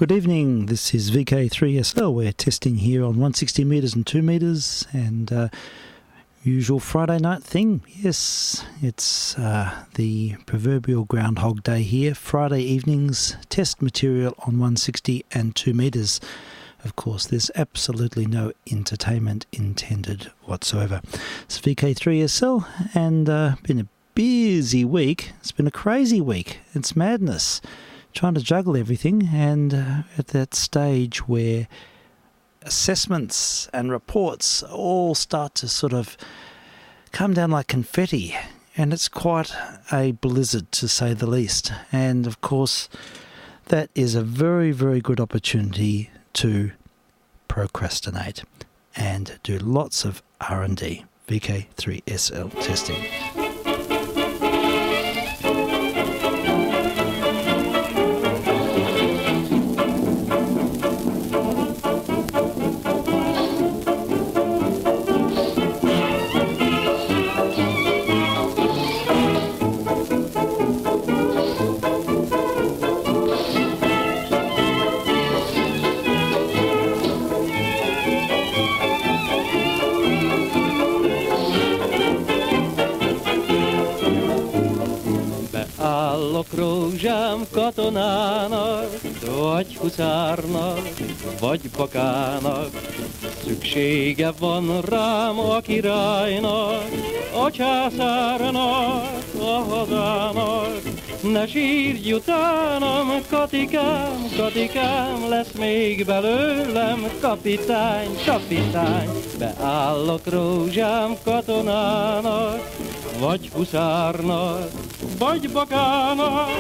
Good evening, this is VK3SL. We're testing here on 160 metres and 2 metres, and usual Friday night thing. Yes, it's the proverbial Groundhog Day here. Friday evenings, test material on 160 and 2 metres. Of course, there's absolutely no entertainment intended whatsoever. It's VK3SL, and been a busy week. It's been a crazy week. It's madness. Trying to juggle everything, and at that stage where assessments and reports all start to sort of come down like confetti, and it's quite a blizzard to say the least. And of course, that is a very, very good opportunity to procrastinate and do lots of R&D. VK3SL testing. Rózsám katonának, vagy huszárnak, vagy bakának, szüksége van rám a királynak, a császárnak, a hazának. Ne sírj utánam, Katikám, Katikám, lesz még belőlem kapitány, kapitány. Beállok rózsám katonának, vagy huszárnak, vagy bakának.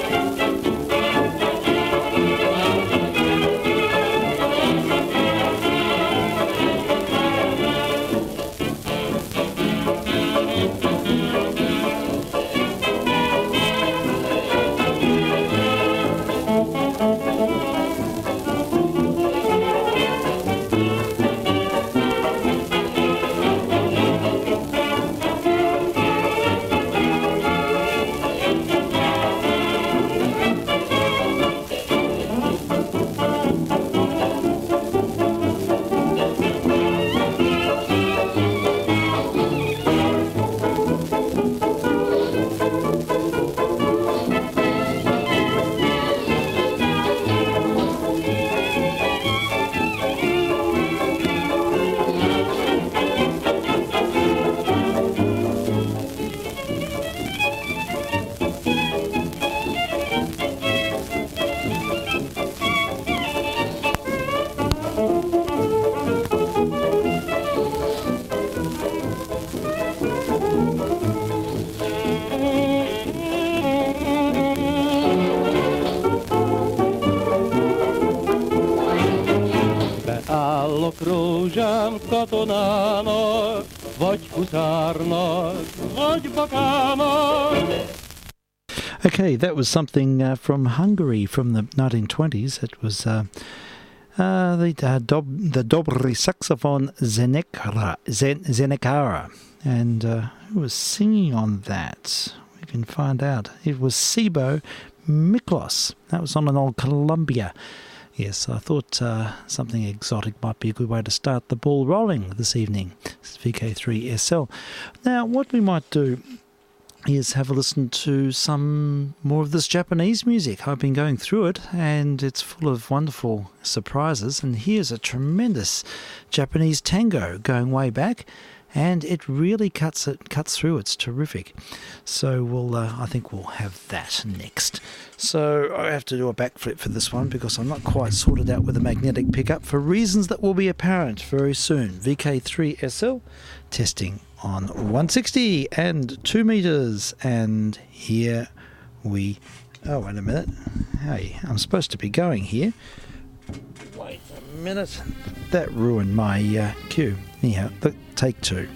Rózsám katonának, vagy huszárnak, vagy bakának. Okay, that was something from Hungary from the 1920s. It was the Dobry saxophone Zenekara, and who was singing on that? We can find out. It was Sibo Miklos. That was on an old Columbia. Yes, I thought something exotic might be a good way to start the ball rolling this evening. It's VK3SL. Now, what we might do is have a listen to some more of this Japanese music. I've been going through it, and it's full of wonderful surprises. And here's a tremendous Japanese tango going way back, and it really cuts through. It's terrific. So I think we'll have that next. So I have to do a backflip for this one because I'm not quite sorted out with the magnetic pickup for reasons that will be apparent very soon. VK3SL testing on 160 and 2 metres, and here we... Oh, wait a minute. Hey, I'm supposed to be going here. Wait a minute. That ruined my cue. Anyhow, take two.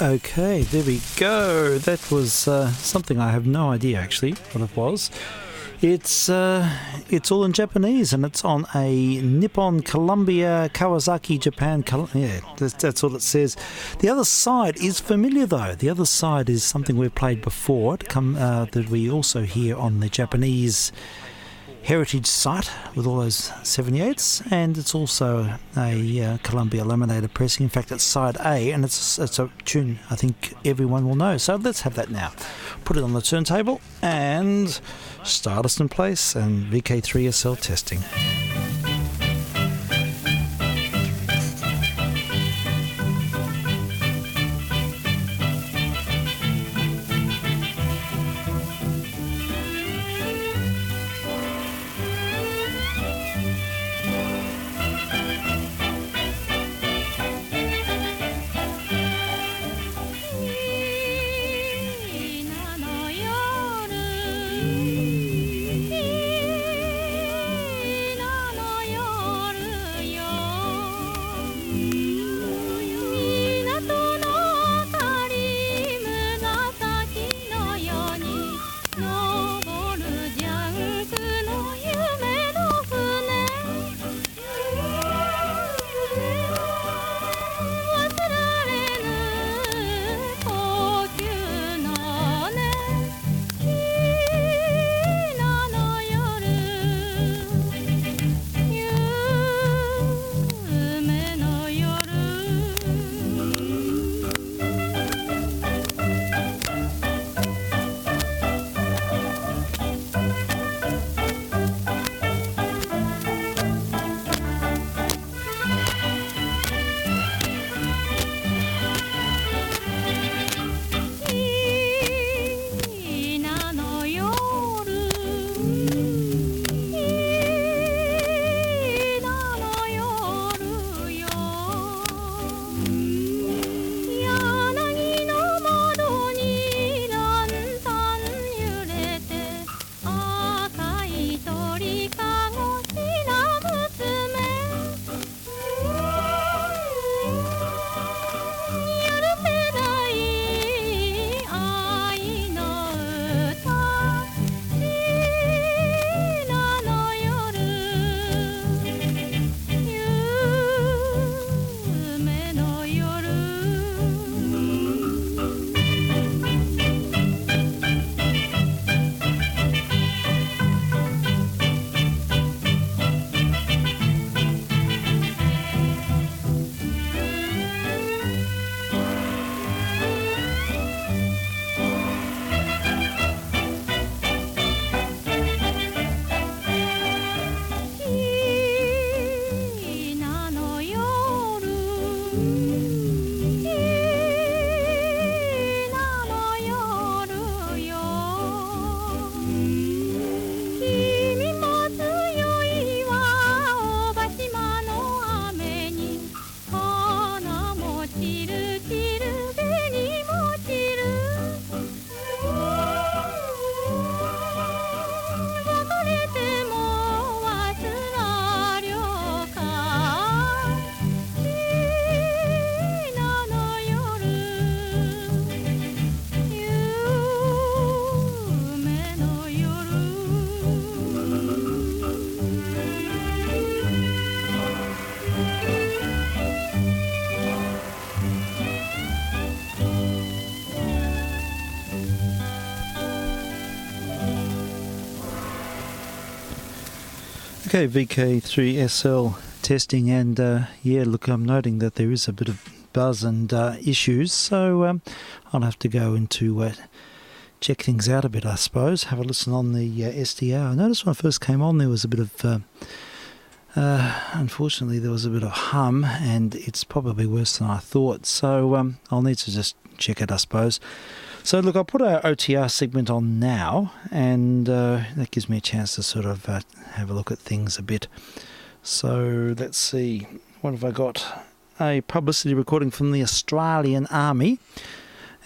Okay, there we go. That was something I have no idea actually what it was. It's all in Japanese and it's on a Nippon Columbia Kawasaki Japan. Yeah, that's all it says. The other side is familiar though. The other side is something we've played before. That we also hear on the Japanese heritage site with all those 78s, and it's also a Columbia laminated pressing. In fact, it's side A, and it's a tune I think everyone will know. So let's have that now. Put it on the turntable and stardust in place and VK3SL testing. Okay, VK3SL testing, and look, I'm noting that there is a bit of buzz and issues, so I'll have to go into check things out a bit, I suppose. Have a listen on the SDR. I noticed when I first came on there was a bit of, unfortunately, there was a bit of hum, and it's probably worse than I thought, so I'll need to just check it, I suppose. So look, I'll put our OTR segment on now, and that gives me a chance to sort of have a look at things a bit. So let's see, what have I got? A publicity recording from the Australian Army,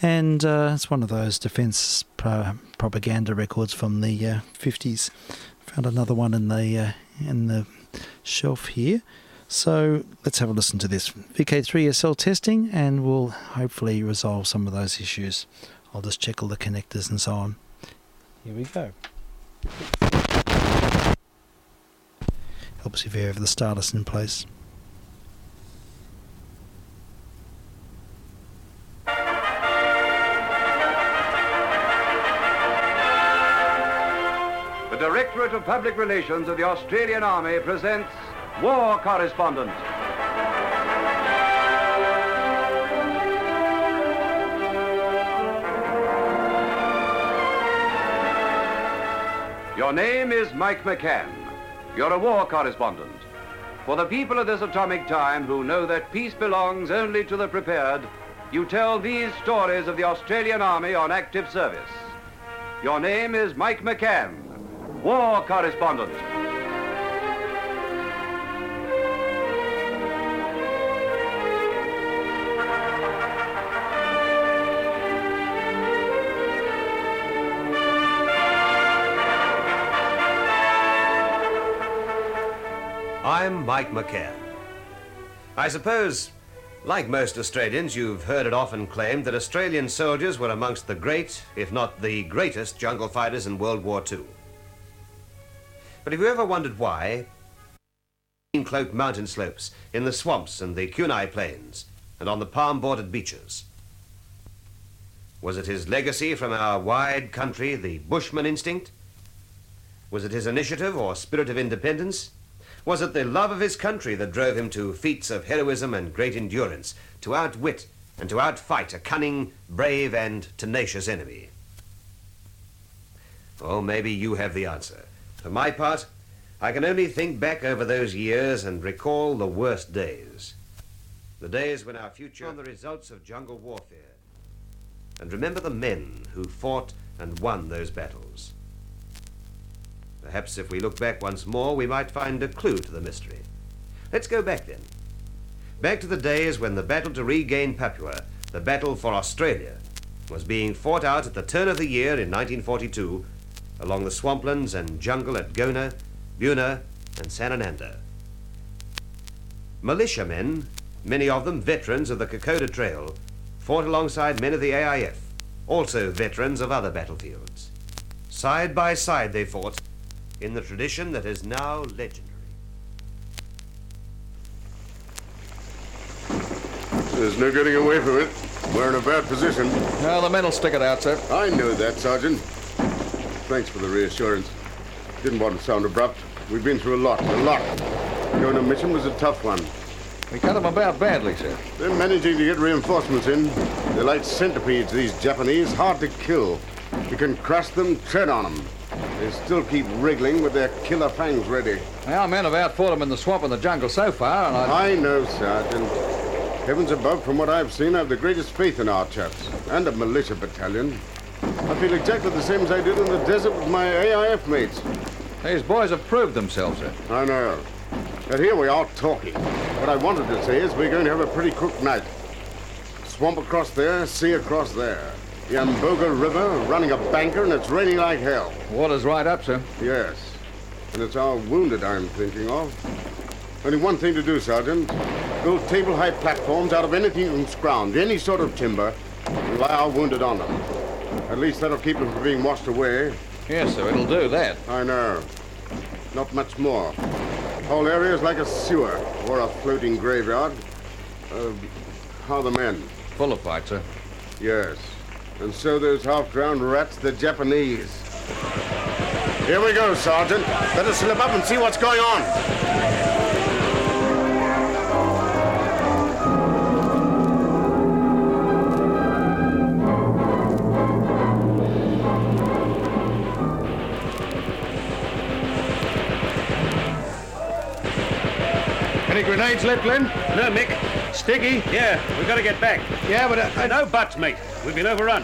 and it's one of those defence propaganda records from the 50s. Found another one in the shelf here. So let's have a listen to this VK3SL testing, and we'll hopefully resolve some of those issues. I'll just check all the connectors and so on. Here we go. Helps if you have the starters in place. The Directorate of Public Relations of the Australian Army presents War Correspondent. Your name is Mike McCann. You're a war correspondent. For the people of this atomic time who know that peace belongs only to the prepared, you tell these stories of the Australian Army on active service. Your name is Mike McCann, war correspondent. I'm Mike McCann. I suppose, like most Australians, you've heard it often claimed that Australian soldiers were amongst the great, if not the greatest, jungle fighters in World War II. But have you ever wondered why? In cloaked mountain slopes, in the swamps and the Kunai plains, and on the palm-bordered beaches. Was it his legacy from our wide country, the Bushman instinct? Was it his initiative or spirit of independence? Was it the love of his country that drove him to feats of heroism and great endurance, to outwit and to outfight a cunning, brave, and tenacious enemy? Oh, maybe you have the answer. For my part, I can only think back over those years and recall the worst days. The days when our future on the results of jungle warfare. And remember the men who fought and won those battles. Perhaps if we look back once more, we might find a clue to the mystery. Let's go back then. Back to the days when the battle to regain Papua, the battle for Australia, was being fought out at the turn of the year in 1942 along the swamplands and jungle at Gona, Buna, and Sanananda. Militiamen, many of them veterans of the Kokoda Trail, fought alongside men of the AIF, also veterans of other battlefields. Side by side they fought, in the tradition that is now legendary. There's no getting away from it. We're in a bad position. No, the men will stick it out, sir. I knew that, Sergeant. Thanks for the reassurance. Didn't want to sound abrupt. We've been through a lot. Going on mission was a tough one. We cut them about badly, sir. They're managing to get reinforcements in. They're like centipedes, these Japanese, hard to kill. You can crush them, tread on them. They still keep wriggling with their killer fangs ready. Our men have outfought them in the swamp and the jungle so far, and I know, Sergeant. Heavens above, from what I've seen, I have the greatest faith in our chaps. And a militia battalion. I feel exactly the same as I did in the desert with my AIF mates. These boys have proved themselves, sir. I know. But here we are talking. What I wanted to say is we're going to have a pretty crook night. Swamp across there, sea across there. The Amboga River running a banker, and it's raining like hell. Water's right up, sir. Yes. And it's our wounded I'm thinking of. Only one thing to do, Sergeant. Build table-high platforms out of anything from scrounge, any sort of timber, and lie our wounded on them. At least that'll keep them from being washed away. Yes, sir, it'll do that. I know. Not much more. The whole area is like a sewer or a floating graveyard. How are the men? Full of fight, sir. Yes. And so those half-drowned rats, the Japanese. Here we go, Sergeant. Better slip up and see what's going on. Any grenades left, Glenn? No, Mick. Sticky? Yeah, we've got to get back. Yeah, but No buts, mate. We've been overrun.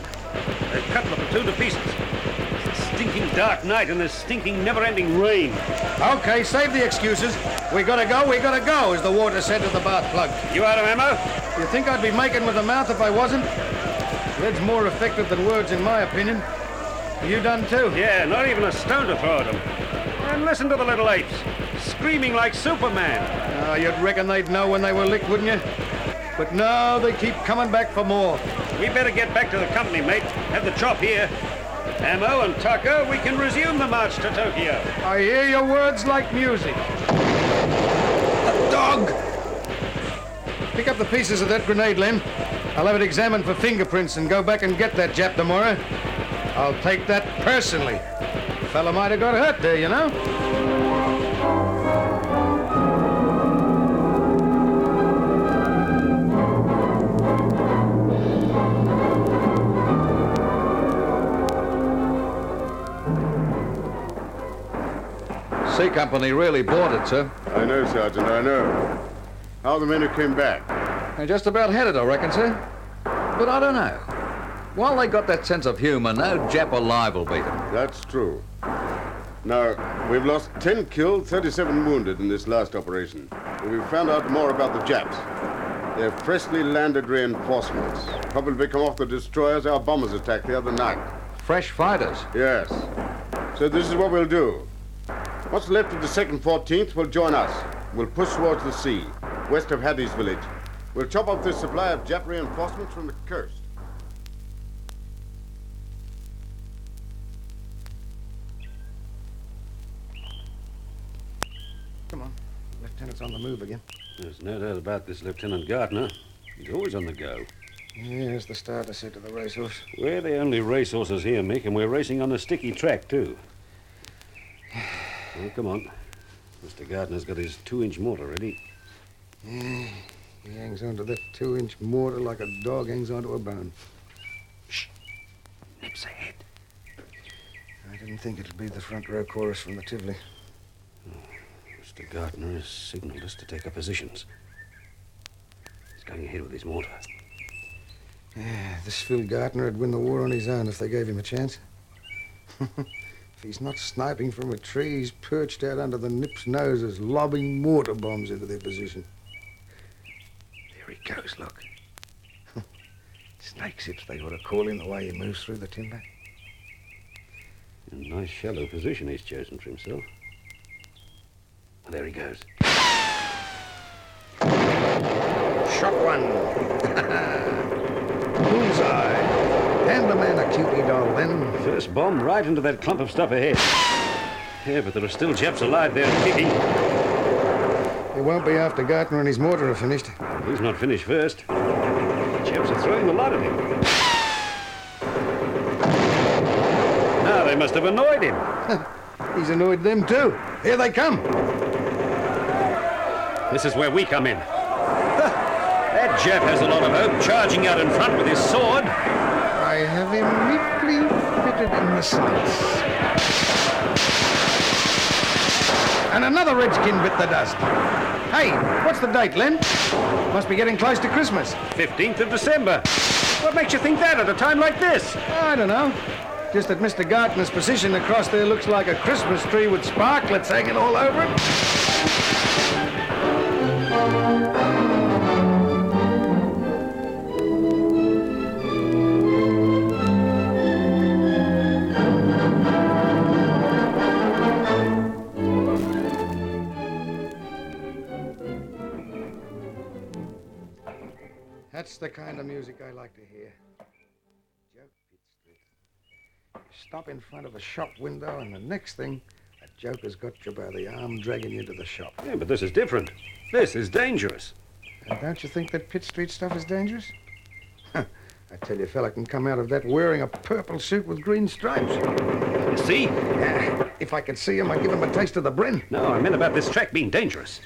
They've cut the platoon to pieces. It's a stinking dark night and there's stinking never-ending rain. Okay, save the excuses. We gotta go, as the water said to the bath plug. You out of ammo? You think I'd be making with the mouth if I wasn't? Lead's more effective than words, in my opinion. Are you done too? Yeah, not even a stone to throw at them. And listen to the little apes. screaming like Superman. You'd reckon they'd know when they were licked, wouldn't you? But no, they keep coming back for more. We better get back to the company, mate. Have the chop here. Ammo and Tucker, we can resume the march to Tokyo. I hear your words like music. A dog! Pick up the pieces of that grenade, Len. I'll have it examined for fingerprints and go back and get that Jap tomorrow. I'll take that personally. The fella might have got hurt there, you know. C Company really bought it, sir. I know, Sergeant, I know. How are the men who came back? They just about had it, I reckon, sir. But I don't know. While they got that sense of humour, no Jap alive will beat them. That's true. Now, we've lost 10 killed, 37 wounded in this last operation. And we've found out more about the Japs. They're freshly landed reinforcements. Probably come off the destroyers our bombers attacked the other night. Fresh fighters. Yes. So this is what we'll do. What's left of the 2nd 14th will join us. We'll push towards the sea, west of Hattie's village. We'll chop off this supply of Jap reinforcements from the coast. Come on. Lieutenant's on the move again. There's no doubt about this Lieutenant Gardner. He's always on the go. Yes, the starter said to the racehorse. We're the only racehorses here, Mick, and we're racing on a sticky track, too. Well, come on. Mr. Gardner's got his 2-inch mortar ready. Yeah, he hangs onto that 2-inch mortar like a dog hangs onto a bone. Shh. Nips ahead. I didn't think it'd be the front row chorus from the Tivoli. Mr. Gardner has signaled us to take our positions. He's going ahead with his mortar. Yeah, this Phil Gardner would win the war on his own if they gave him a chance. If he's not sniping from a tree, he's perched out under the Nip's noses, lobbing mortar bombs into their position. There he goes, look. Snake sips, they ought to call him the way he moves through the timber. A nice shallow position he's chosen for himself. Well, there he goes. Shot one. Bullseye. Hand the man a Cupid doll, then. First bomb right into that clump of stuff ahead. Yeah, but there are still Japs alive there kicking. It won't be after Gardner and his mortar are finished. He's not finished first. Japs are throwing the lot at him. Now they must have annoyed him. He's annoyed them too. Here they come. This is where we come in. That Jap has a lot of hope, charging out in front with his sword. I have him neatly fitted in the sights. And another redskin bit the dust. Hey, what's the date, Len? Must be getting close to Christmas. 15th of December. What makes you think that at a time like this? I don't know. Just that Mr. Gardner's position across there looks like a Christmas tree with sparklets hanging all over it. That's the kind of music I like to hear. Joke Pitt Street. Stop in front of a shop window, and the next thing, a joker's got you by the arm, dragging you to the shop. Yeah, but this is different. This is dangerous. And don't you think that Pitt Street stuff is dangerous? I tell you, a fella can come out of that wearing a purple suit with green stripes. You see? If I could see him, I'd give him a taste of the Bren. No, I meant about this track being dangerous.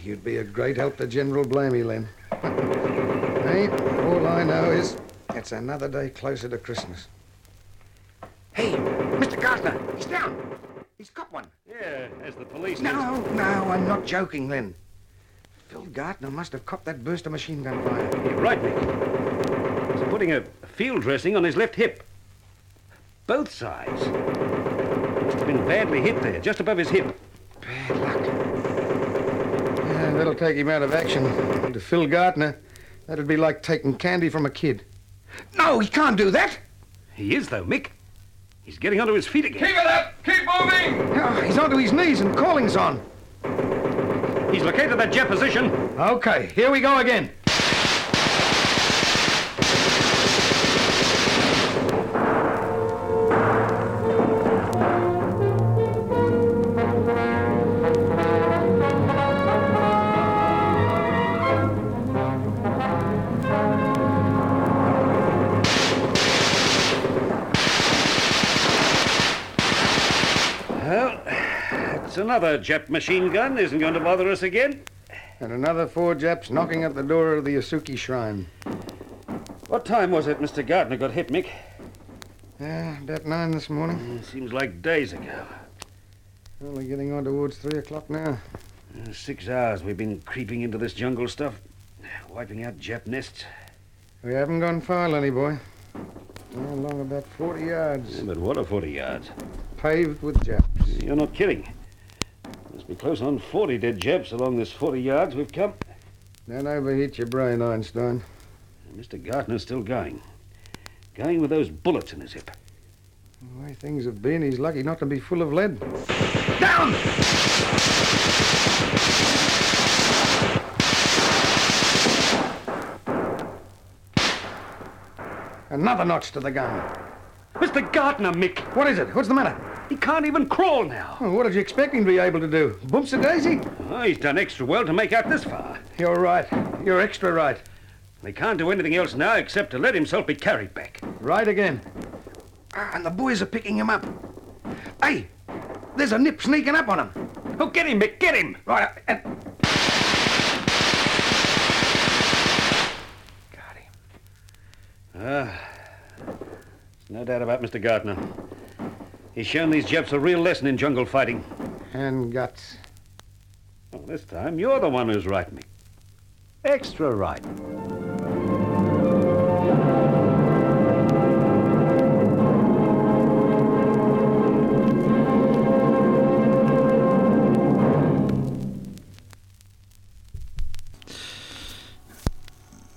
You'd be a great help to General Blamey, Len. Hey, all I know is it's another day closer to Christmas. Hey, Mr. Gardner, he's down. He's got one. Yeah, as the police... No, I'm not joking, Len. Phil Gardner must have copped that burst of machine gun fire. You're right, Nick. He's putting a field dressing on his left hip. Both sides. Must have been badly hit there, just above his hip. Bad luck. Yeah, that'll take him out of action. And to Phil Gardner, that'd be like taking candy from a kid. No, he can't do that. He is, though, Mick. He's getting onto his feet again. Keep it up! Keep moving! No, he's onto his knees and calling's on. He's located that Jap position. Okay, here we go again. Well, it's another Jap machine gun isn't going to bother us again. And another 4 Japs knocking at the door of the Yasuki Shrine. What time was it Mr. Gardner got hit, Mick? About 9 this morning. Seems like days ago. Only getting on towards 3 o'clock now. 6 hours we've been creeping into this jungle stuff, wiping out Jap nests. We haven't gone far, Lenny boy. Along about 40 yards. Yeah, but what are 40 yards? Paved with Japs. You're not kidding. Must be close on 40 dead Japs along this 40 yards we've come. Don't overheat your brain, Einstein. Mr. Gardner's still going. Going with those bullets in his hip. The way things have been, he's lucky not to be full of lead. Down! Another notch to the gun. Mr. Gardner, Mick! What is it? What's the matter? He can't even crawl now. Oh, what did you expect him to be able to do? Bumps a daisy? Oh, he's done extra well to make out this far. You're right. You're extra right. He can't do anything else now except to let himself be carried back. Right again. And the boys are picking him up. Hey, there's a nip sneaking up on him. Oh, get him, Mick, get him! Right. Got him. There's no doubt about Mr. Gardner. He's shown these Japs a real lesson in jungle fighting. And guts. Well, this time you're the one who's right, Mick. Extra right.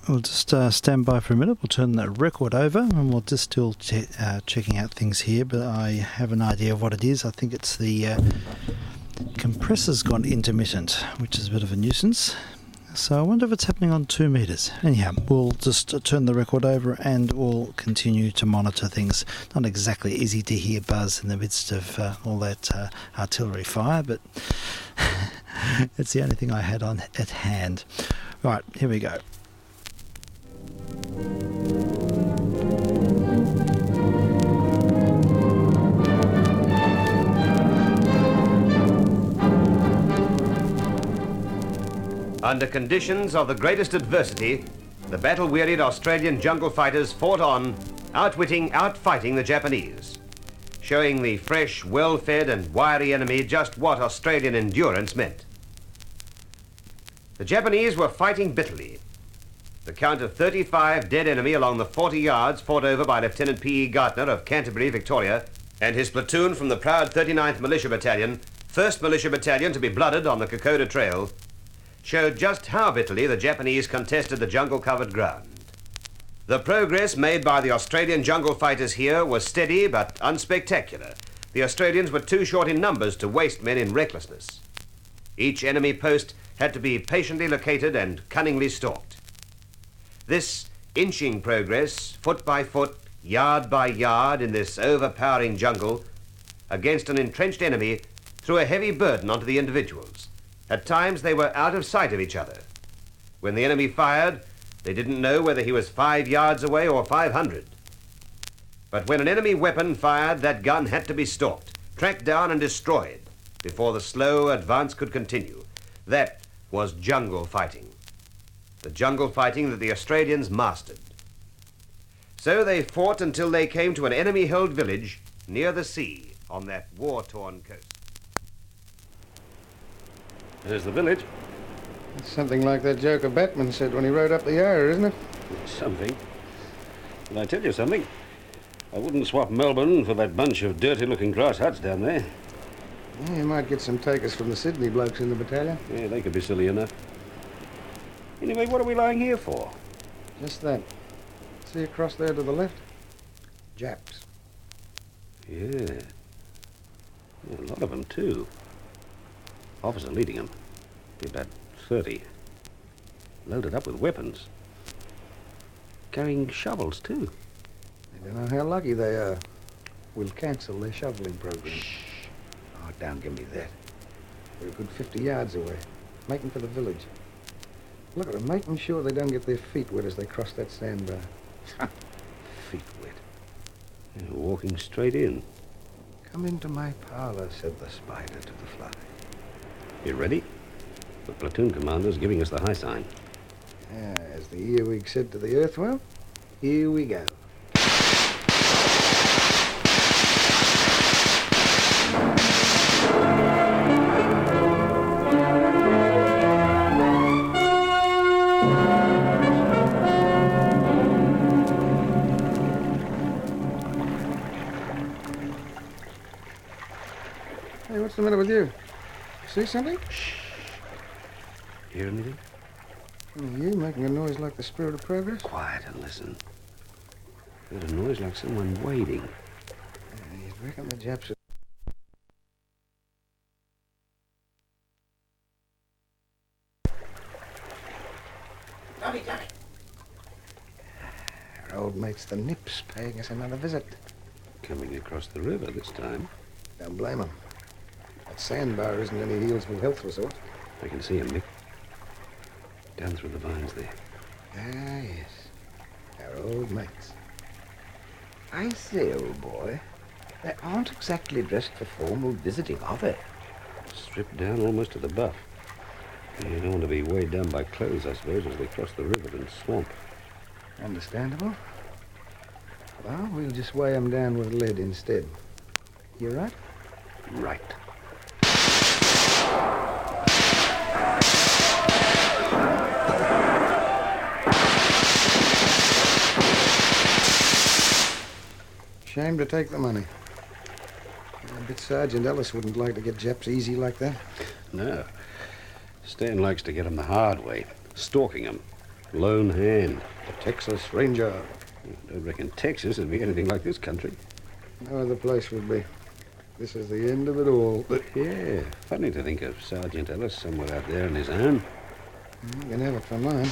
We'll just stand by for a minute. We'll turn the record over and we'll just still checking out things here, but I have an idea of what it is. I think it's the compressor's gone intermittent, which is a bit of a nuisance. So I wonder if it's happening on 2 meters. Anyhow, we'll just turn the record over and we'll continue to monitor things. Not exactly easy to hear buzz in the midst of all that artillery fire, but it's the only thing I had on at hand. Right, here we go. Under conditions of the greatest adversity, the battle-wearied Australian jungle fighters fought on, outwitting, outfighting the Japanese, showing the fresh, well-fed and wiry enemy just what Australian endurance meant. The Japanese were fighting bitterly. The count of 35 dead enemy along the 40 yards fought over by Lieutenant P.E. Gardner of Canterbury, Victoria, and his platoon from the proud 39th Militia Battalion, 1st Militia Battalion to be blooded on the Kokoda Trail, showed just how bitterly the Japanese contested the jungle-covered ground. The progress made by the Australian jungle fighters here was steady but unspectacular. The Australians were too short in numbers to waste men in recklessness. Each enemy post had to be patiently located and cunningly stalked. This inching progress, foot by foot, yard by yard in this overpowering jungle against an entrenched enemy, threw a heavy burden onto the individuals. At times they were out of sight of each other. When the enemy fired, they didn't know whether he was 5 yards away or 500. But when an enemy weapon fired, that gun had to be stalked, tracked down and destroyed before the slow advance could continue. That was jungle fighting. The jungle fighting that the Australians mastered. So they fought until they came to an enemy-held village near the sea on that war-torn coast. There's the village. It's something like that joker Batman said when he rode up the Yarra, isn't it? Something. But I tell you something. I wouldn't swap Melbourne for that bunch of dirty-looking grass huts down there. Yeah, you might get some takers from the Sydney blokes in the battalion. Yeah, they could be silly enough. Anyway, what are we lying here for? Just that. See across there to the left? Japs. Yeah. A lot of them, too. Officer leading them. Be about 30. Loaded up with weapons. Carrying shovels, too. I don't know how lucky they are. We'll cancel their shoveling program. Shh. Oh, don't give me that. We're a good 50 yards away. Making for the village. Look at them, making sure they don't get their feet wet as they cross that sandbar. Feet wet. Yeah, walking straight in. Come into my parlor, said the spider to the fly. You ready? The platoon commander's giving us the high sign. As the earwig said to the earthworm, here we go. Hey, what's the matter with you? See something? Shh. Hear anything? You making a noise like the spirit of progress? Quiet and listen. Heard a noise like someone wading. You'd reckon the Japs are... Tommy. Our old mates, the Nips, paying us another visit. Coming across the river this time. Don't blame them. That sandbar isn't any Healesville health resort. I can see him, Mick. Down through the vines there. Ah, yes. Our old mates. I say, old boy, they aren't exactly dressed for formal visiting, are they? Stripped down almost to the buff. You don't want to be weighed down by clothes, I suppose, as they cross the river and swamp. Understandable. Well, we'll just weigh them down with lead instead. You right? Right. Shame to take the money. I bet Sergeant Ellis wouldn't like to get Japs easy like that. No. Stan likes to get 'em the hard way. Stalking 'em. Lone hand. The Texas Ranger. Don't reckon Texas would be anything like this country. No other place would be. This is the end of it all. But Yeah, funny to think of Sergeant Ellis somewhere out there on his own. you can have it for mine.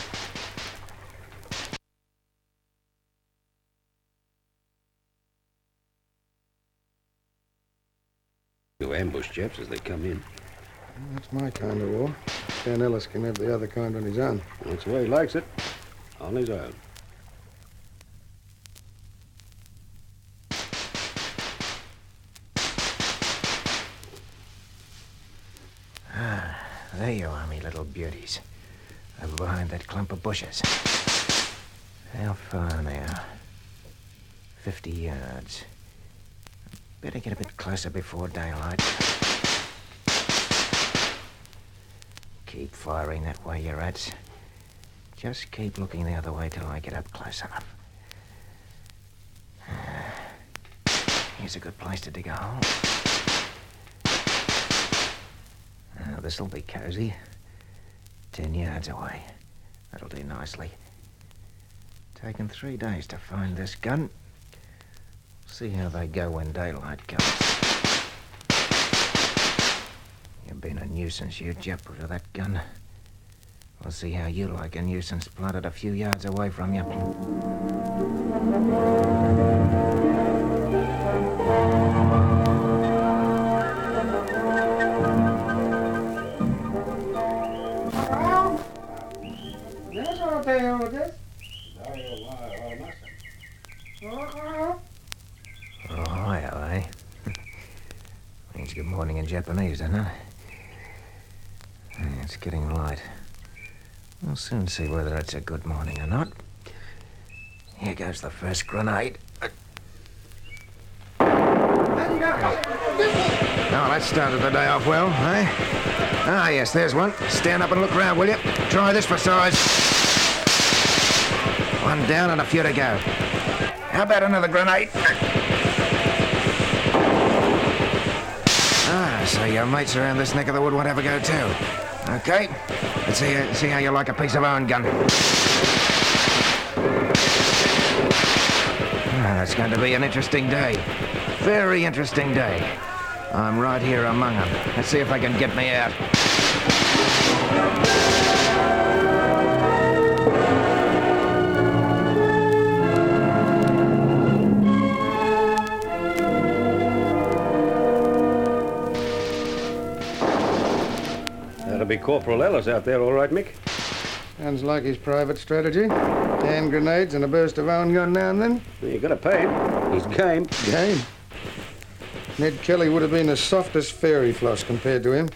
To ambush Japs as they come in. That's my kind of war. Stan Ellis can have the other kind on his own. That's the way he likes it. On his own. There you are, me little beauties. Over behind that clump of bushes. How far now? 50 yards. Better get a bit closer before daylight. Keep firing that way, you rats. Just keep looking the other way till I get up close enough. Here's a good place to dig a hole. Now, this'll be cozy. 10 yards away. That'll do nicely. Taken 3 days to find this gun. See how they go when daylight comes. You've been a nuisance, you Jap, with that gun. We'll see how you like a nuisance planted a few yards away from you. Oh, hiya, eh? Means good morning in Japanese, doesn't it? It's getting light. We'll soon see whether it's a good morning or not. Here goes the first grenade. Oh, that started the day off well, eh? Ah, yes, there's one. Stand up and look round, will you? Try this for size. One down and a few to go. How about another grenade? Ah, so your mates around this neck of the wood won't have a go too. Okay, let's see how you like a piece of own gun. Ah, it's going to be an interesting day. Very interesting day. I'm right here among them. Let's see if they can get me out. That'll be Corporal Ellis out there, all right, Mick? Sounds like his private strategy. Hand grenades and a burst of own gun now and then. Well, you gotta pay him. He's game. Game. Ned Kelly would have been the softest fairy floss compared to him.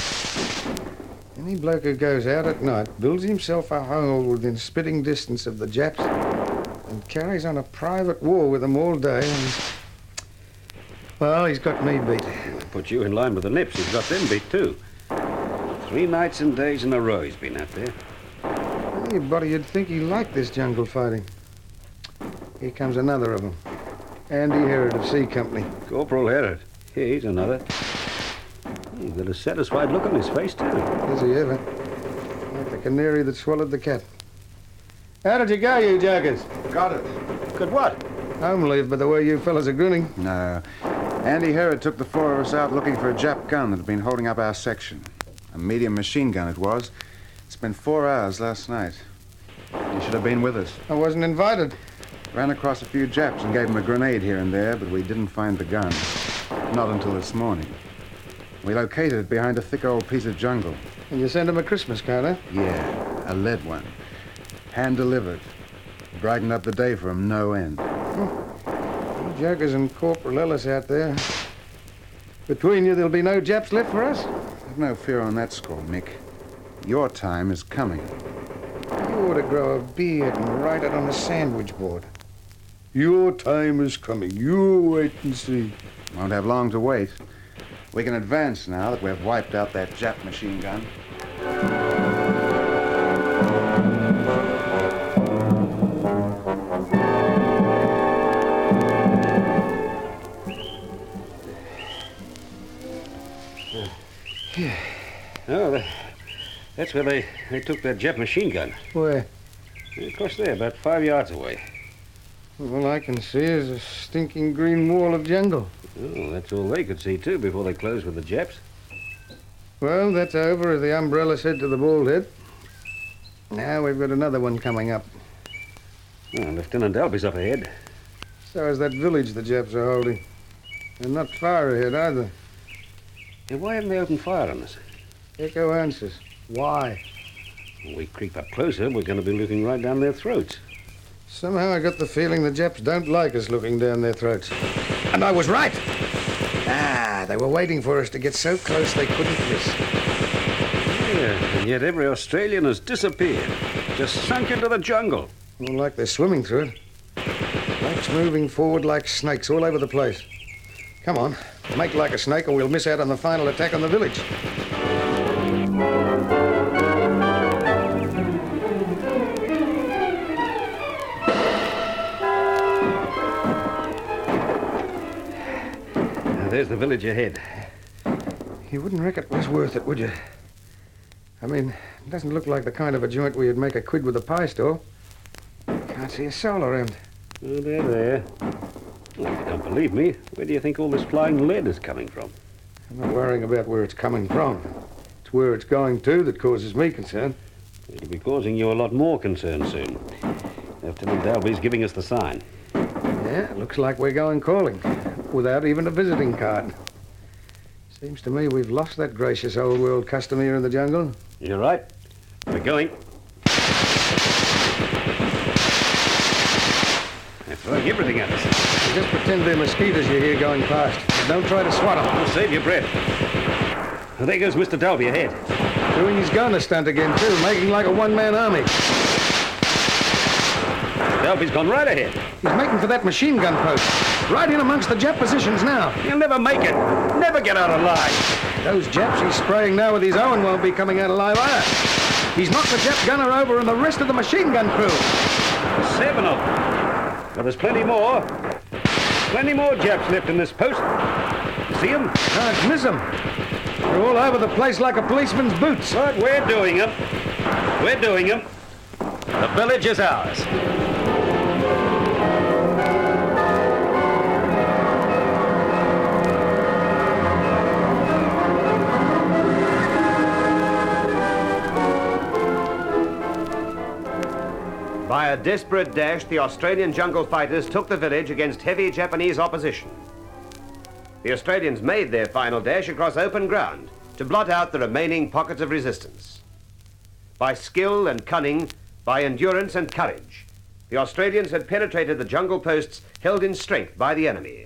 Any bloke who goes out at night, builds himself a hole within spitting distance of the Japs, and carries on a private war with them all day, and... Well, he's got me beat. Put you in line with the Nips. He's got them beat, too. 3 nights and days in a row he's been out there. Anybody would think he liked this jungle fighting. Here comes another of them. Andy Herod of C Company. Corporal Herod. He's another. He's got a satisfied look on his face, too. Is he ever? Like the canary that swallowed the cat. How did you go, you jokers? Got it. Good what? Home leave, by the way you fellas are grinning. No. Andy Herod took the 4 of us out looking for a Jap gun that had been holding up our section. A medium machine gun it was. Spent 4 hours last night. You should have been with us. I wasn't invited. Ran across a few Japs and gave them a grenade here and there, but we didn't find the gun. Not until this morning. We located it behind a thick old piece of jungle. And you sent him a Christmas card, huh? Yeah, a lead one. Hand-delivered. Brightened up the day for him, no end. You jokers and Corporal Ellis out there. Between you, there'll be no Japs left for us? Have no fear on that score, Mick. Your time is coming. You ought to grow a beard and write it on a sandwich board. Your time is coming. You wait and see. Won't have long to wait. We can advance now that we've wiped out that Jap machine gun. Oh, that's where they took that Jap machine gun. Where? Across there, about 5 yards away. All I can see is a stinking green wall of jungle. Oh, that's all they could see, too, before they closed with the Japs. Well, that's over, as the umbrella said to the bald head. Now we've got another one coming up. Oh, Lieutenant Dalby's up ahead. So is that village the Japs are holding. They're not far ahead, either. Yeah, why haven't they opened fire on us? Echo answers. Why? When we creep up closer, we're going to be looking right down their throats. Somehow I got the feeling the Japs don't like us looking down their throats. And I was right. They were waiting for us to get so close they couldn't miss. Yeah, and yet every Australian has disappeared. Just sunk into the jungle. More like they're swimming through it. Blacks moving forward like snakes all over the place. Come on, make like a snake or we'll miss out on the final attack on the village. There's the village ahead. You wouldn't reckon it was worth it, would you? I mean, it doesn't look like the kind of a joint where you'd make a quid with a pie store. Can't see a soul around. Oh, there. Well, if you don't believe me, where do you think all this flying lead is coming from? I'm not worrying about where it's coming from. It's where it's going to that causes me concern. It'll be causing you a lot more concern soon. Lieutenant Dalby's giving us the sign. Yeah, looks like we're going calling, without even a visiting card. Seems to me we've lost that gracious old world custom here in the jungle. You're right. We're going. They're throwing everything at us. Just pretend they're mosquitoes you hear going past. Don't try to swat them. We'll save your breath. Well, there goes Mr. Dalby ahead. Doing his gunner stunt again, too, making like a one-man army. Dalby's gone right ahead. He's making for that machine gun post. Right in amongst the Jap positions now. He'll never make it. Never get out alive. Those Japs he's spraying now with his own won't be coming out alive either. He's knocked the Jap gunner over and the rest of the machine gun crew. 7 of them. But there's plenty more. Plenty more Japs left in this post. See them? Can't miss them. They're all over the place like a policeman's boots. But we're doing them. We're doing them. The village is ours. By a desperate dash, the Australian jungle fighters took the village against heavy Japanese opposition. The Australians made their final dash across open ground to blot out the remaining pockets of resistance. By skill and cunning, by endurance and courage, the Australians had penetrated the jungle posts held in strength by the enemy.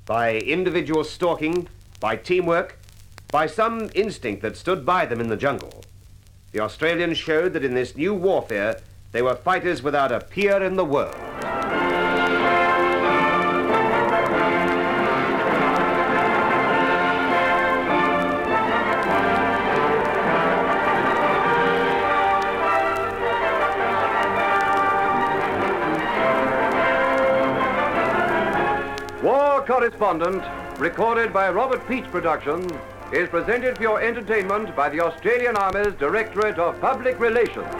By individual stalking, by teamwork, by some instinct that stood by them in the jungle, the Australians showed that in this new warfare, they were fighters without a peer in the world. War Correspondent, recorded by Robert Peach Productions, is presented for your entertainment by the Australian Army's Directorate of Public Relations.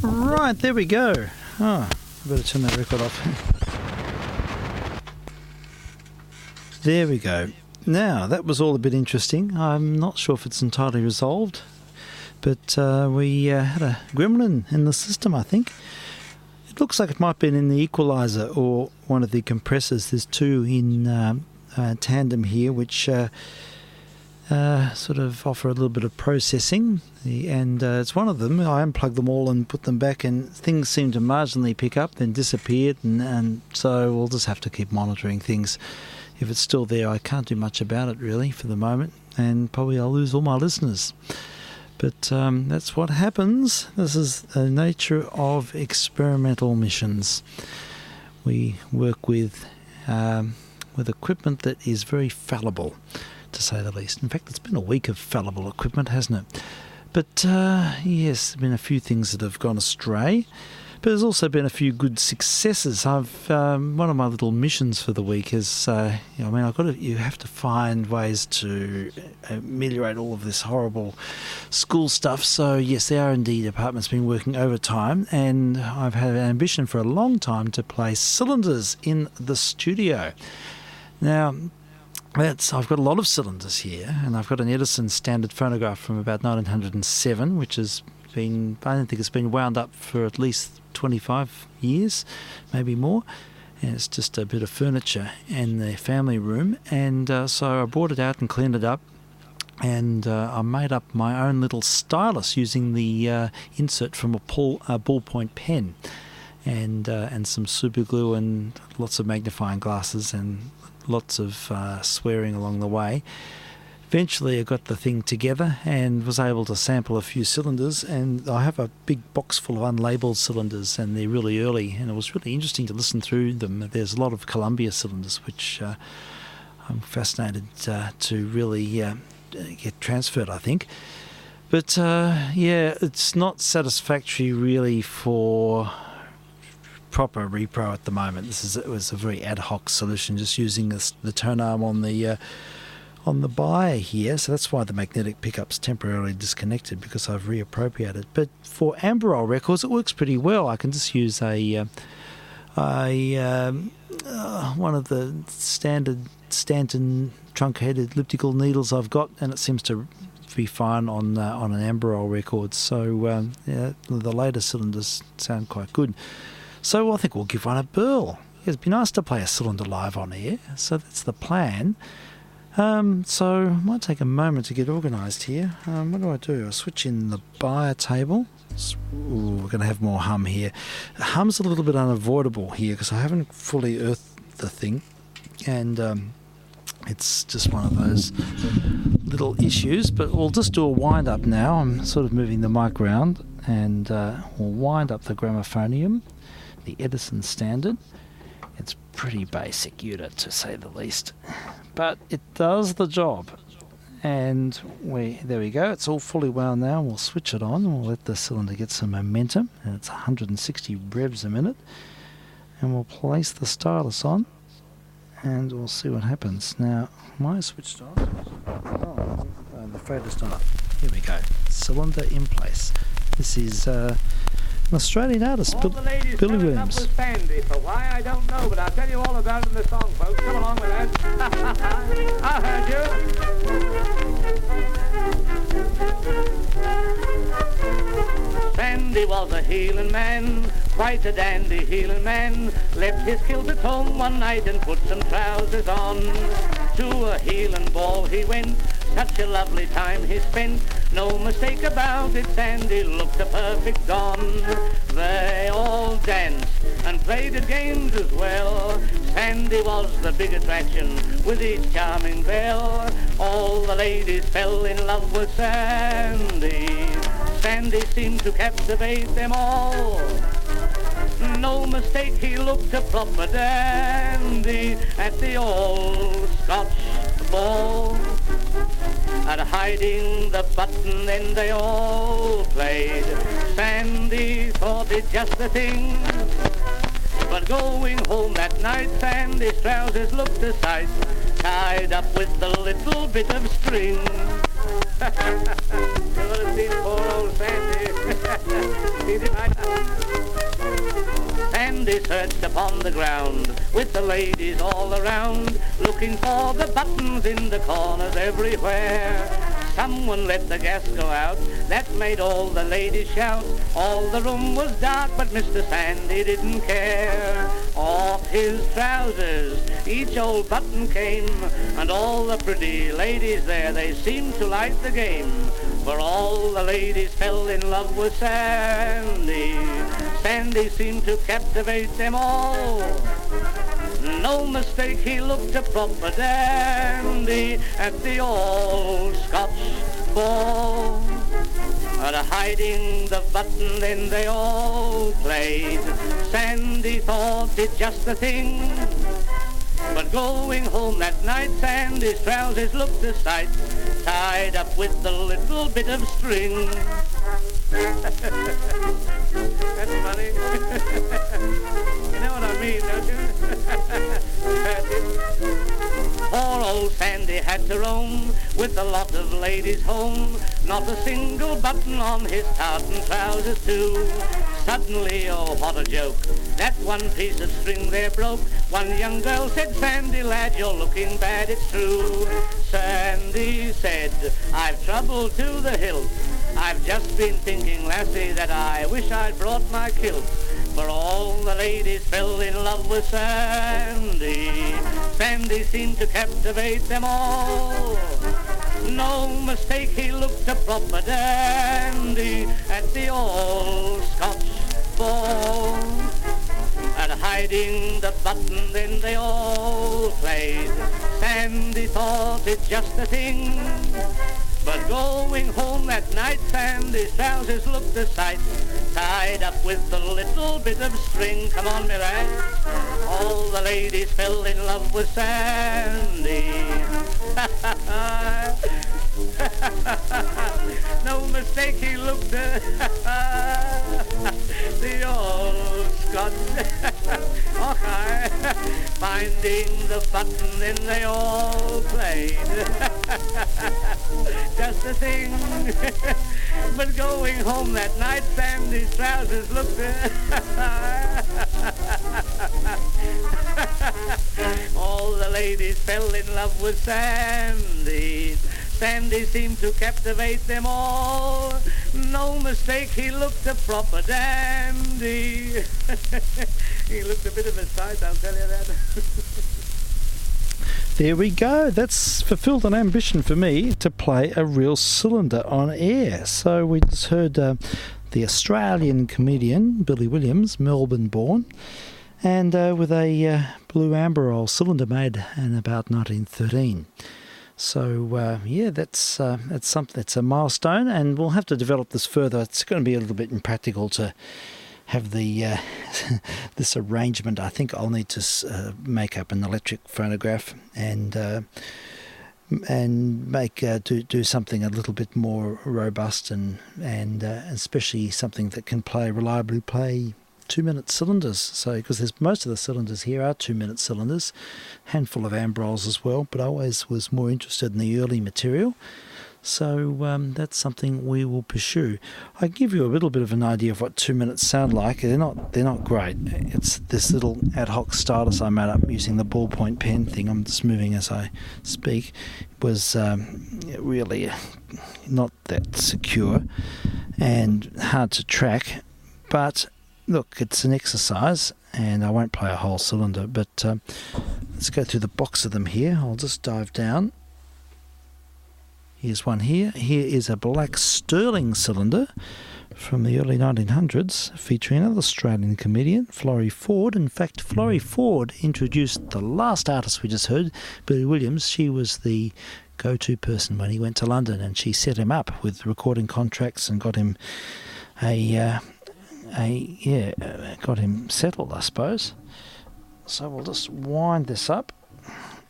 Right, there we go. Oh, I better turn that record off. There we go. Now, that was all a bit interesting. I'm not sure if it's entirely resolved, but we had a gremlin in the system, I think. It looks like it might be in the equalizer or one of the compressors. There's two in tandem here, which sort of offer a little bit of processing, and it's one of them. I unplugged them all and put them back, and things seem to marginally pick up, then disappeared, and so we'll just have to keep monitoring things. If it's still there, I can't do much about it really for the moment, and probably I'll lose all my listeners. But that's what happens. This is the nature of experimental missions. We work with equipment that is very fallible, to say the least. In fact, it's been a week of fallible equipment, hasn't it? But yes, there have been a few things that have gone astray. But there's also been a few good successes. One of my little missions for the week is, you have to find ways to ameliorate all of this horrible school stuff. So yes, the R&D department's been working overtime, and I've had an ambition for a long time to play cylinders in the studio. Now, I've got a lot of cylinders here, and I've got an Edison standard phonograph from about 1907, which has been, I don't think it's been wound up for at least 25 years, maybe more, and it's just a bit of furniture in the family room. And so I brought it out and cleaned it up, and I made up my own little stylus using the insert from a ballpoint pen, and some super glue and lots of magnifying glasses and lots of swearing along the way. Eventually I got the thing together and was able to sample a few cylinders, and I have a big box full of unlabelled cylinders, and they're really early, and it was really interesting to listen through them. There's a lot of Columbia cylinders which I'm fascinated to really get transferred, I think. But it's not satisfactory really for proper repro at the moment. It was a very ad hoc solution, just using the tone arm on the buyer here, so that's why the magnetic pickup's temporarily disconnected, because I've reappropriated. But for Amberol records, it works pretty well. I can just use one of the standard Stanton trunk-headed elliptical needles I've got, and it seems to be fine on an Amberol record. So the later cylinders sound quite good. So I think we'll give one a whirl. It'd be nice to play a cylinder live on air, so that's the plan. So I might take a moment to get organised here. What do? I switch in the buyer table. Ooh, we're going to have more hum here. Hum's a little bit unavoidable here because I haven't fully earthed the thing, and it's just one of those little issues. But we'll just do a wind up now. I'm sort of moving the mic around, and we'll wind up the gramophonium, the Edison standard. It's pretty basic unit, to say the least, but it does the job. And there we go. It's all fully wound now. We'll switch it on, and we'll let the cylinder get some momentum, and it's 160 revs a minute. And we'll place the stylus on, and we'll see what happens. Now, am I switched on? Oh, the faded on. Here we go. Cylinder in place. This is an Australian artist, Billy Williams. Up with Sandy for why I don't know, but I'll tell you all about it in the song, folks. Come along with that. I heard you. Sandy was a healing man, quite a dandy healing man. Left his kilt at home one night and put some trousers on. To a healing ball he went, such a lovely time he spent. No mistake about it, Sandy looked a perfect don. They all danced and played at games as well. Sandy was the big attraction with his charming belle. All the ladies fell in love with Sandy. Sandy seemed to captivate them all. No mistake, he looked a proper dandy at the old Scotch ball. At hiding the button, then they all played. Sandy thought it just the thing. But going home that night, Sandy's trousers looked a sight, tied up with a little bit of string. You ought to see poor old Sandy. Sandy searched upon the ground with the ladies all around, looking for the buttons in the corners everywhere. someone let the gas go out. That made all the ladies shout. All the room was dark, but Mr. Sandy didn't care. Off his trousers each old button came, and all the pretty ladies there, they seemed to like the game. For all the ladies fell in love with Sandy. Sandy seemed to captivate them all. No mistake, he looked a proper dandy at the old Scotch ball. And hiding the button, then they all played. Sandy thought it just the thing. But going home that night, Sandy's trousers looked a sight, tied up with a little bit of string. That's funny. You know what I mean, don't you? Poor old Sandy had to roam with a lot of ladies home. Not a single button on his tartan trousers too. Suddenly, oh what a joke, that one piece of string there broke. One young girl said, Sandy lad, you're looking bad, it's true. Sandy said, I've trouble to the hilt. I've just been thinking, lassie, that I wish I'd brought my kilt. For all the ladies fell in love with Sandy. Sandy seemed to captivate them all. No mistake, he looked a proper dandy at the old Scotch ball. And hiding the button, then they all played. Sandy thought it just a thing. But going home that night, Sandy's trousers looked a sight, tied up with a little bit of string. Come on, me lads. All the ladies fell in love with Sandy. No mistake, he looked the old Scotch. Okay. Finding the button, then they all played. Just the thing. But going home that night, Sandy's trousers looked all the ladies fell in love with Sandy. Sandy seemed to captivate them all. No mistake, he looked a proper dandy. He looked a bit of a sight, I'll tell you that. There we go. That's fulfilled an ambition for me to play a real cylinder on air. So we just heard the Australian comedian Billy Williams, Melbourne born, and with a blue Amberol cylinder made in about 1913. So yeah, that's something. That's a milestone, and we'll have to develop this further. It's going to be a little bit impractical to have the this arrangement. I think I'll need to make up an electric phonograph and make do something a little bit more robust and especially something that can reliably play 2-minute cylinders. So because there's most of the cylinders here are 2-minute cylinders, handful of Amberols as well. But I always was more interested in the early material. So that's something we will pursue. I give you a little bit of an idea of what 2 minutes sound like. They're not great. It's this little ad hoc stylus I made up using the ballpoint pen thing. I'm just moving as I speak. It was really not that secure and hard to track. But look, it's an exercise, and I won't play a whole cylinder. But let's go through the box of them here. I'll just dive down. Here's one here. Here is a black Sterling cylinder from the early 1900s, featuring another Australian comedian, Florrie Ford. In fact, Florrie Ford introduced the last artist we just heard, Billy Williams. She was the go-to person when he went to London, and she set him up with recording contracts and got him got him settled, I suppose. So we'll just wind this up,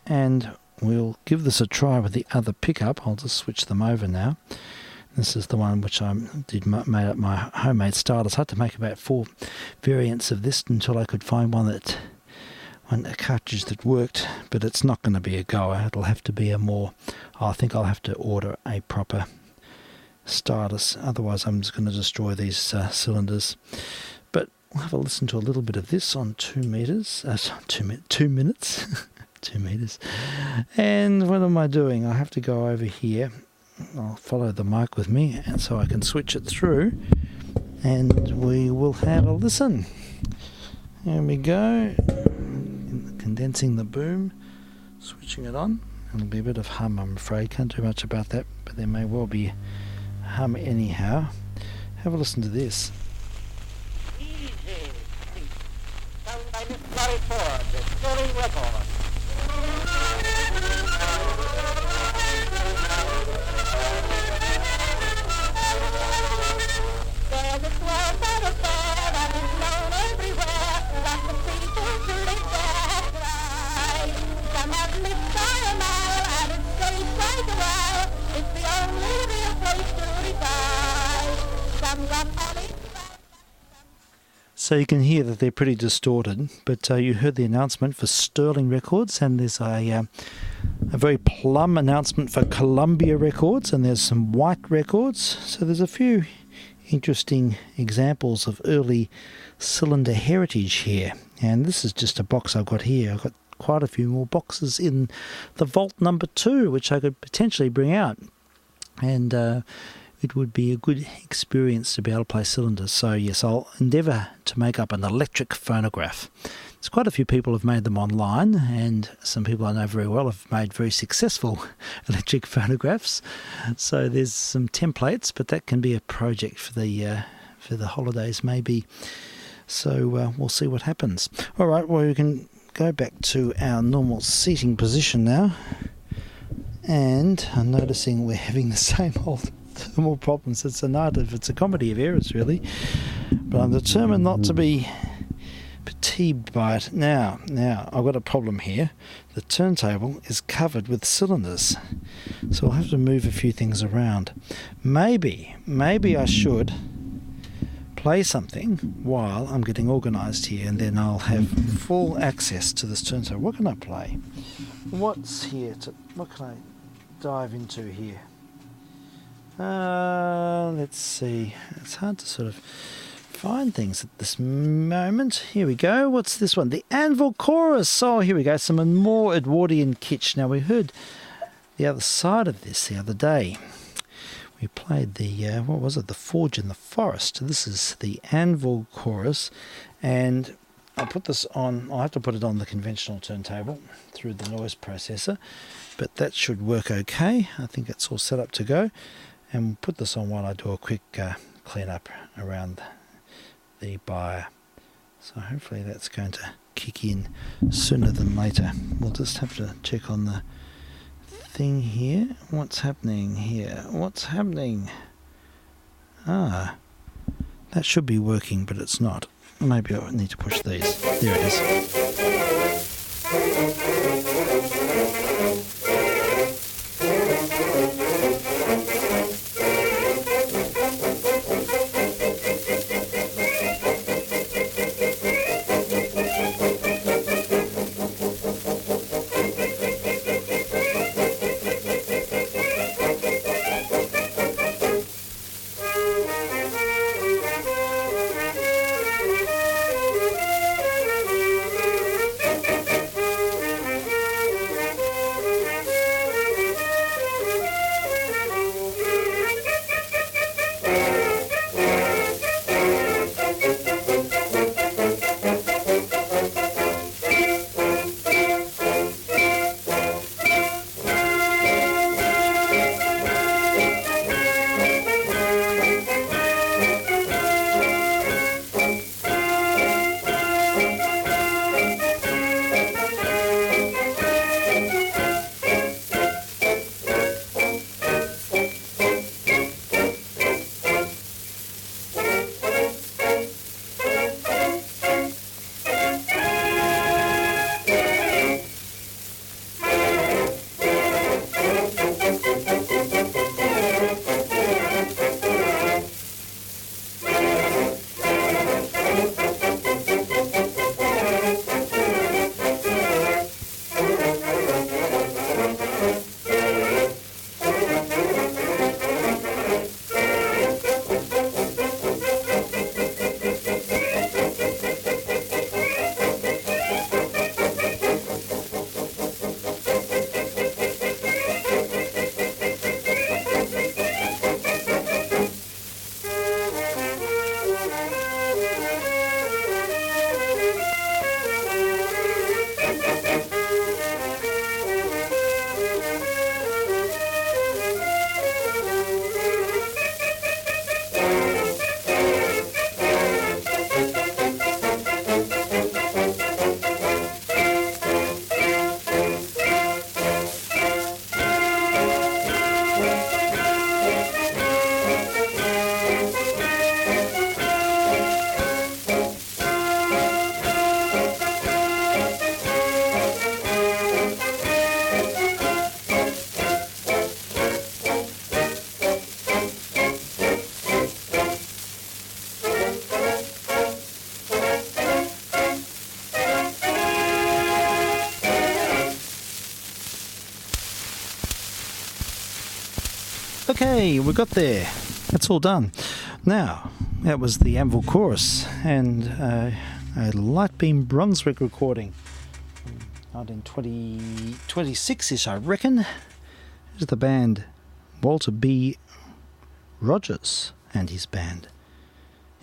and we'll give this a try with the other pickup. I'll just switch them over now. This is the one which I made up my homemade stylus. I had to make about 4 variants of this until I could find a cartridge that worked, but it's not going to be a goer. It'll have to be I think I'll have to order a proper stylus. Otherwise, I'm just going to destroy these cylinders. But we'll have a listen to a little bit of this on 2 meters. 2 minutes. 2 meters. And what am I doing? I have to go over here I'll follow the mic with me, and so I can switch it through, and we will have a listen. Here we go. Condensing the boom, switching it on. There'll be a bit of hum, I'm afraid. Can't do much about that, but there may well be hum anyhow. Have a listen to this. Easy. Done by Miss Florrie Ford, the Sterling Record. There's a swell sort of fair that is known everywhere. Lots of people to live there. Right. Some have lived by a mile and it stays quite a while. It's the only real place to reside. Some got honey. So you can hear that they're pretty distorted, but you heard the announcement for Sterling Records, and there's a very plum announcement for Columbia Records, and there's some White Records. So there's a few interesting examples of early cylinder heritage here, and this is just a box I've got here. I've got quite a few more boxes in the vault number 2, which I could potentially bring out, and it would be a good experience to be able to play cylinders. So yes, I'll endeavour to make up an electric phonograph. There's quite a few people have made them online, and some people I know very well have made very successful electric phonographs. So there's some templates, but that can be a project for the holidays maybe. So we'll see what happens. All right, well, we can go back to our normal seating position now, and I'm noticing we're having the same old thermal problems. It's a comedy of errors, really, but I'm determined not to be fatigued by it. Now I've got a problem here. The turntable is covered with cylinders, so I'll have to move a few things around. Maybe I should play something while I'm getting organised here, and then I'll have full access to this turntable. What can I play? What can I dive into here? Let's see. It's hard to sort of find things at this moment. Here we go. What's this one? The Anvil Chorus. Oh, here we go. Some more Edwardian kitsch. Now, we heard the other side of this the other day. We played the, the Forge in the Forest. This is the Anvil Chorus, and I'll put this on. I'll have to put it on the conventional turntable through the noise processor, but that should work okay. I think it's all set up to go. And we'll put this on while I do a quick clean up around the buyer. So hopefully that's going to kick in sooner than later. We'll just have to check on the thing here. What's happening here? What's happening? That should be working, but it's not. Maybe I need to push these. There it is. Okay, we got there. That's all done. Now, that was the Amberol chorus and a Light Beam Brunswick recording. 1926-ish, I reckon. Here's the band Walter B. Rogers and his band.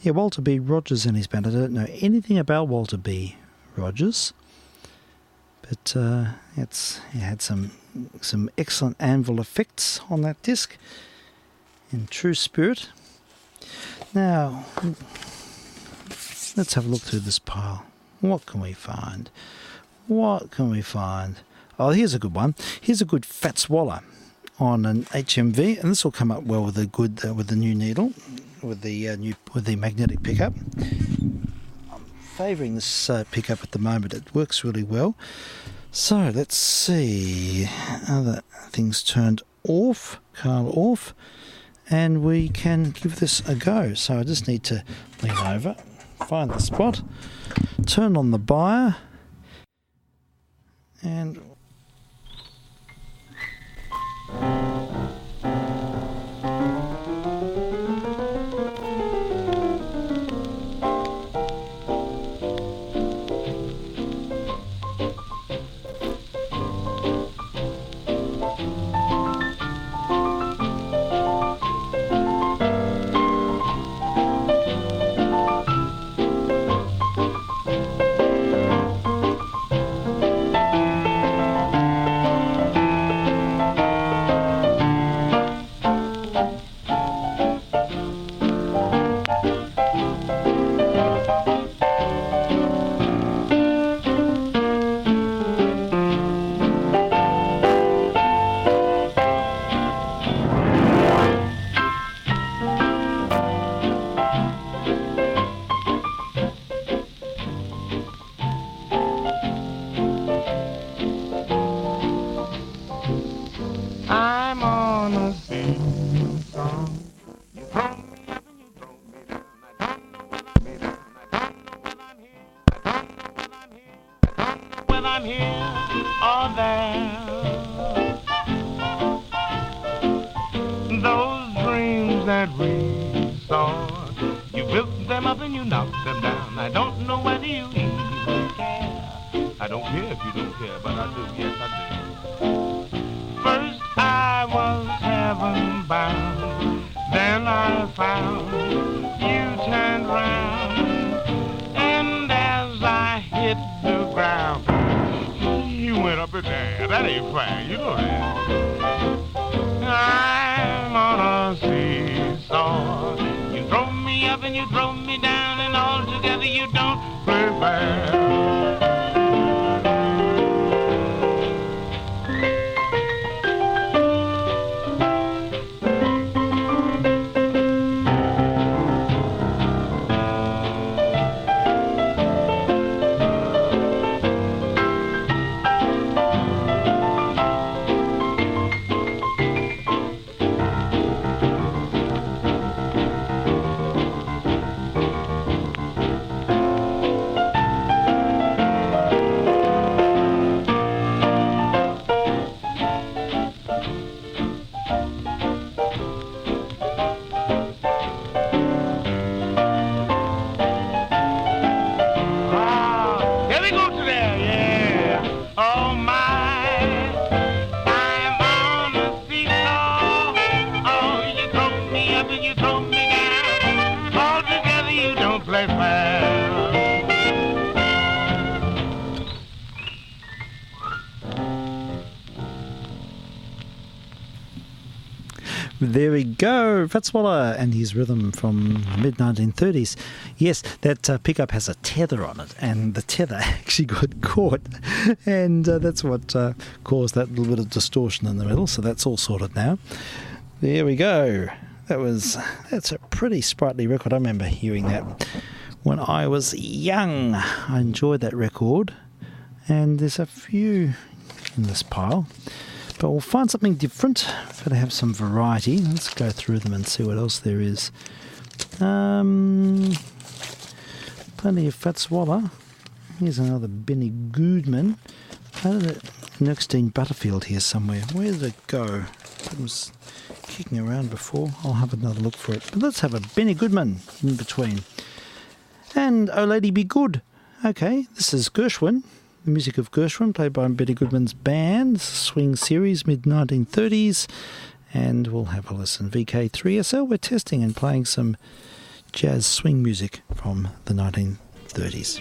Yeah, Walter B. Rogers and his band. I don't know anything about Walter B. Rogers, but it had some excellent anvil effects on that disc in true spirit. Now, let's have a look through this pile. What can we find? What can we find? Oh, here's a good one. Here's a good fat swallow on an HMV, and this will come up well with a good with the new needle, with the magnetic pickup. I'm favouring this pickup at the moment. It works really well. So let's see. Other things turned off, Carl off, and we can give this a go. So I just need to lean over, find the spot, turn on the bias, and I'm here or there. Those dreams that we saw, you built them up and you knocked them down. I don't know whether you even care. I don't care if you don't care, but I do, yes I do. First I was heaven bound, then I found you turned round, and as I hit the ground, you went up in there. That ain't fair, you know that. I'm on a seesaw. You throw me up and you throw me down, and all together you don't play fair. There we go, Fatswaller and his rhythm from the mid-1930s. Yes, that pickup has a tether on it, and the tether actually got caught, and that's what caused that little bit of distortion in the middle, so that's all sorted now. There we go. That's a pretty sprightly record. I remember hearing that when I was young. I enjoyed that record, and there's a few in this pile. But we'll find something different. Got to have some variety. Let's go through them and see what else there is. Plenty of Fatswaller. Here's another Benny Goodman. Next in Butterfield here somewhere. Where did it go? It was kicking around before. I'll have another look for it. But let's have a Benny Goodman in between. And Oh Lady Be Good. Okay, this is Gershwin. The music of Gershwin, played by Benny Goodman's band, swing series, mid-1930s. And we'll have a listen. VK3SL, we're testing and playing some jazz swing music from the 1930s.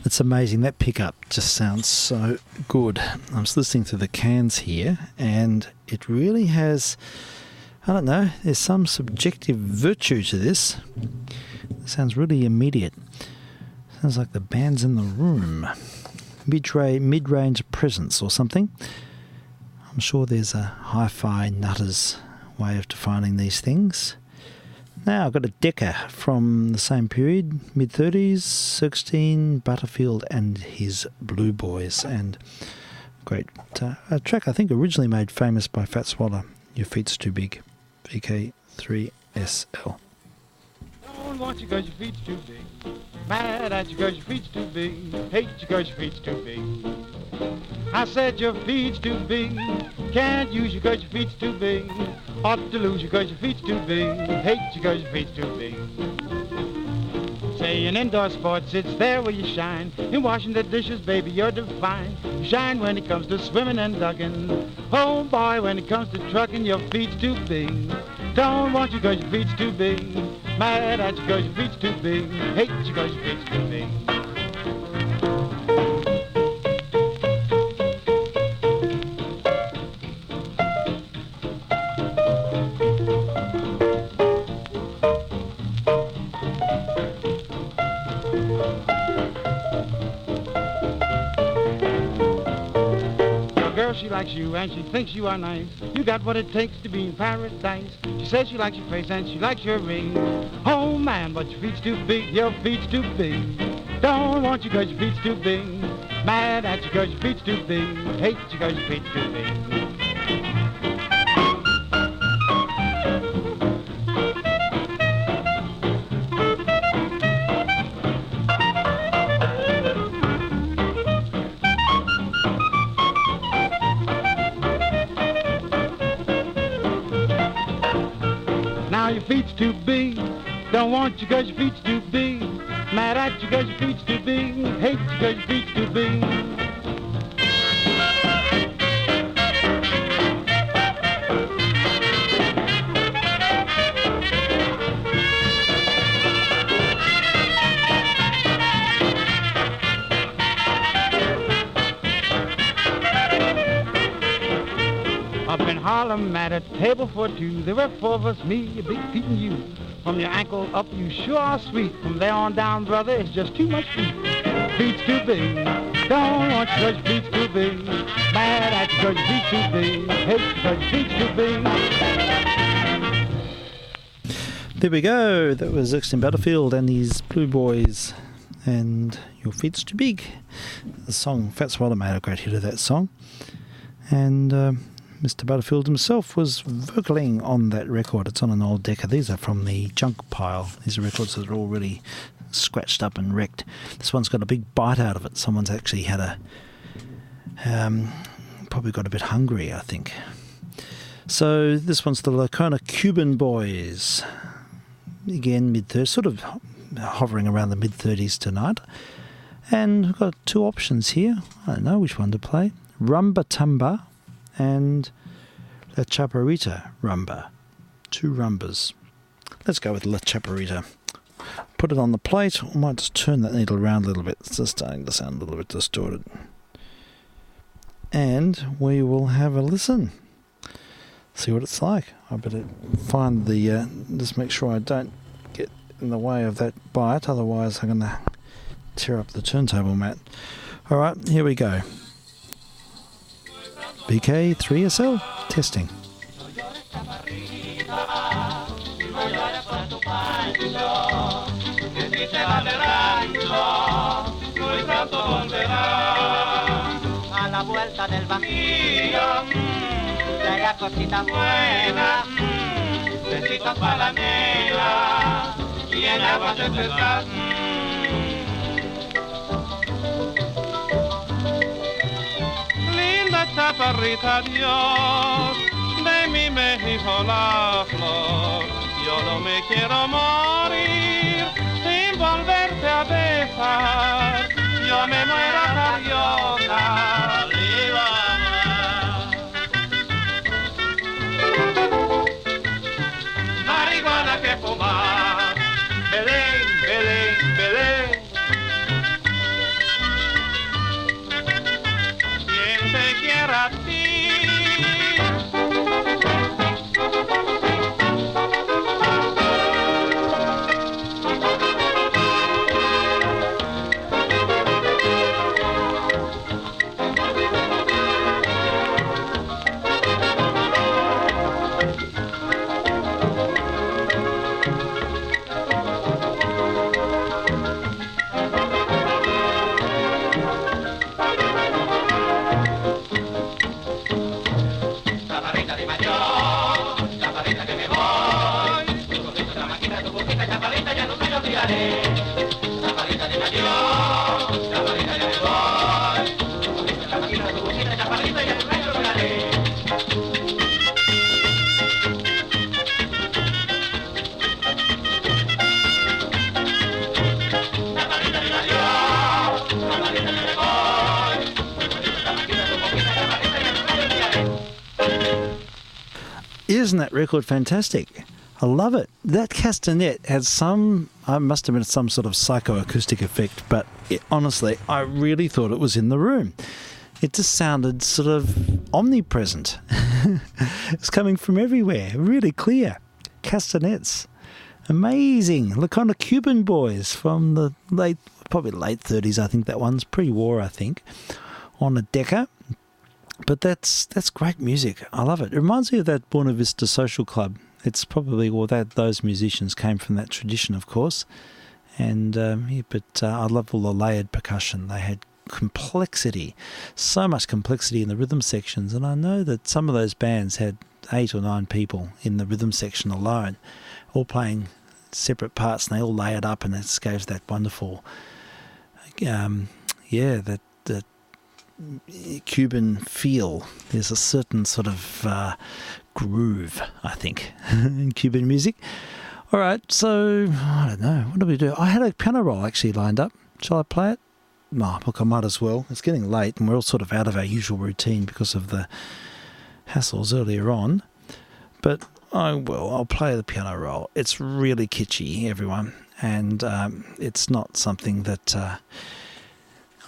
It's amazing. That pickup just sounds so good. I'm just listening to the cans here, and it really has, I don't know, there's some subjective virtue to this. It sounds really immediate. Sounds like the band's in the room. Mid-range presence or something. I'm sure there's a hi-fi nutter's way of defining these things. Now I've got a Decca from the same period, mid-30s, 16, Butterfield and his Blue Boys, and great a track I think originally made famous by Fats Waller, Your Feet's Too Big, VK3SL. Don't want you 'cause your feet's too big, mad at you 'cause your feet's too big, hate you 'cause your feet's too big. I said your feet's too big, can't use you 'cause your feet's too big, ought to lose you 'cause your feet's too big, hate you 'cause your feet's too big. Say in indoor sports, it's there where you shine, in washing the dishes, baby, you're divine. You shine when it comes to swimming and ducking, oh boy, when it comes to trucking, your feet's too big. Don't want you 'cause your feet's too big, mad at you 'cause your feet's too big, hate you 'cause your feet's too big. likes you and she thinks you are nice. You got what it takes to be in paradise. She says she likes your face and she likes your ring. Oh man, but your feet's too big, your feet's too big. Don't want you 'cause your feet's too big. Mad at you 'cause your feet's too big. Hate you 'cause your feet's too big. Now your feet's too big. Don't want you 'cause your feet's too big. Mad at you 'cause your feet's too big. Hate you 'cause your feet's too big. Up in Harlem at a table for two, there were four of us, me, your big feet and you. From your ankle up, you sure are sweet. From there on down, brother, it's just too much feet. Feet's too big. Don't want you 'cause your feet's too big. Mad at you 'cause your feet's too big. Hate you 'cause your feet's too big. There we go. That was Exton Butterfield and his Blue Boys. And Your Feet's Too Big. The song, Fats Waller made a great hit of that song. And Mr. Butterfield himself was vocaling on that record. It's on an old Decca. These are from the junk pile. These are records that are all really scratched up and wrecked. This one's got a big bite out of it. Someone's actually had a... probably got a bit hungry, I think. So this one's the Lacona Cuban Boys. Again, mid-30s, sort of hovering around the mid-30s tonight. And we've got two options here. I don't know which one to play. Rumba Tumba and La Chaparrita Rumba. Two rumbas. Let's go with La Chaparrita. Put it on the plate. I might just turn that needle around a little bit. It's just starting to sound a little bit distorted. And we will have a listen. See what it's like. I better find the... just make sure I don't get in the way of that bite. Otherwise I'm going to tear up the turntable mat. Alright, here we go. VK3SL testing. A la vuelta del vacío, llega cosita buena, besitos para la nena y en agua de pescar. Linda chaparrita Dios, de mí me dijo la flor, yo no me quiero morir sin volverte a besar, yo me muero rabiosa. Marihuana que fumar, Belén, Belén, Belén. Quien te quiera a ti. Isn't that record fantastic? I love it. That castanet had some, I must admit, some sort of psychoacoustic effect, but honestly, I really thought it was in the room. It just sounded sort of omnipresent. It's coming from everywhere, really clear. Castanets. Amazing. Lacona Cuban Boys from the probably late 30s, I think that one's pre-war, I think, on a Decca. But that's great music. I love it. It reminds me of that Buena Vista Social Club. It's probably, those musicians came from that tradition, of course. And I love all the layered percussion. They had complexity, so much complexity in the rhythm sections. And I know that some of those bands had 8 or 9 people in the rhythm section alone, all playing separate parts, and they all layered up, and it gave that wonderful, that Cuban feel. There's a certain sort of groove, I think, in Cuban music. All right, so I don't know. What do we do? I had a piano roll actually lined up. Shall I play it? No, look, I might as well. It's getting late, and we're all sort of out of our usual routine because of the hassles earlier on. But I'll play the piano roll. It's really kitschy, everyone, and it's not something that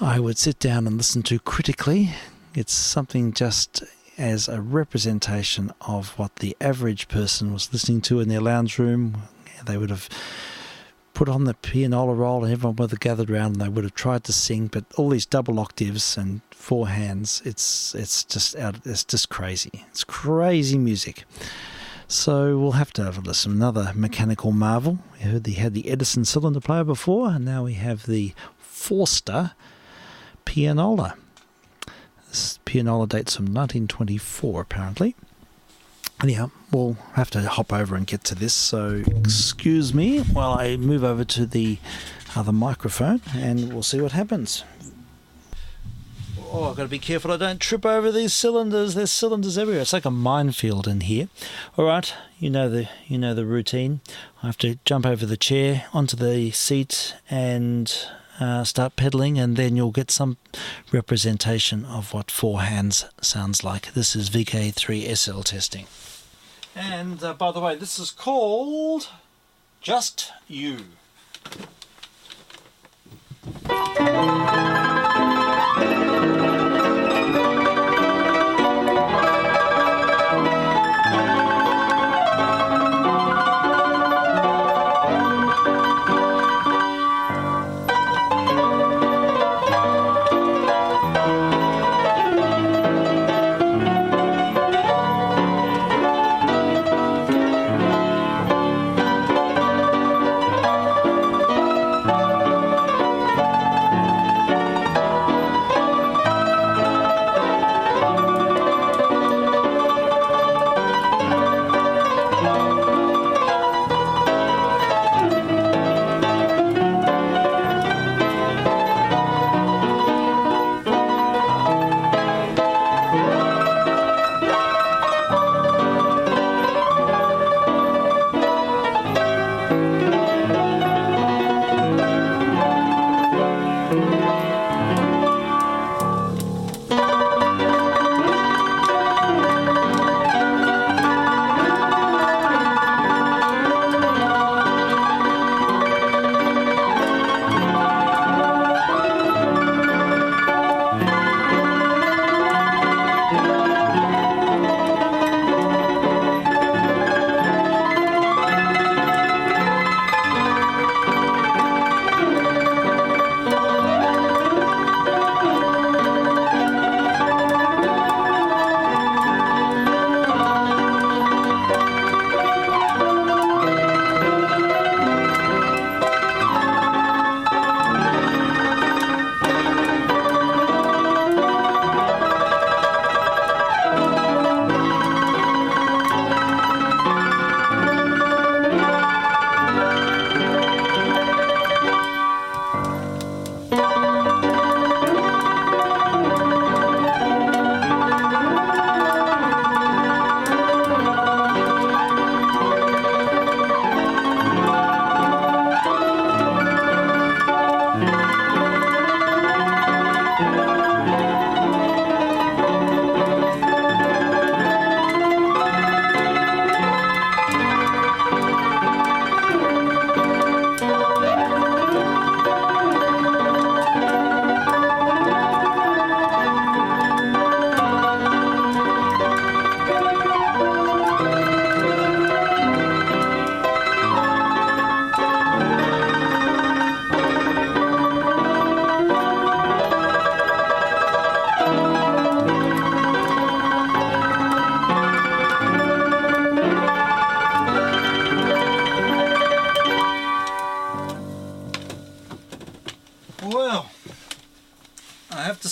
I would sit down and listen to critically. It's something just as a representation of what the average person was listening to in their lounge room. They would have put on the pianola roll and everyone would have gathered around and they would have tried to sing, but all these double octaves and 4 hands, it's just crazy. It's crazy music. So we'll have to have a listen. Another mechanical marvel. We heard they had the Edison cylinder player before, and now we have the Forster pianola. This pianola dates from 1924, apparently. Anyhow, we'll have to hop over and get to this, so excuse me while I move over to the other microphone, and we'll see what happens. Oh, I've got to be careful I don't trip over these cylinders. There's cylinders everywhere. It's like a minefield in here. All right, you know the routine. I have to jump over the chair, onto the seat, and start pedaling, and then you'll get some representation of what 4 hands sounds like. This is VK3SL testing. And by the way, this is called Just You.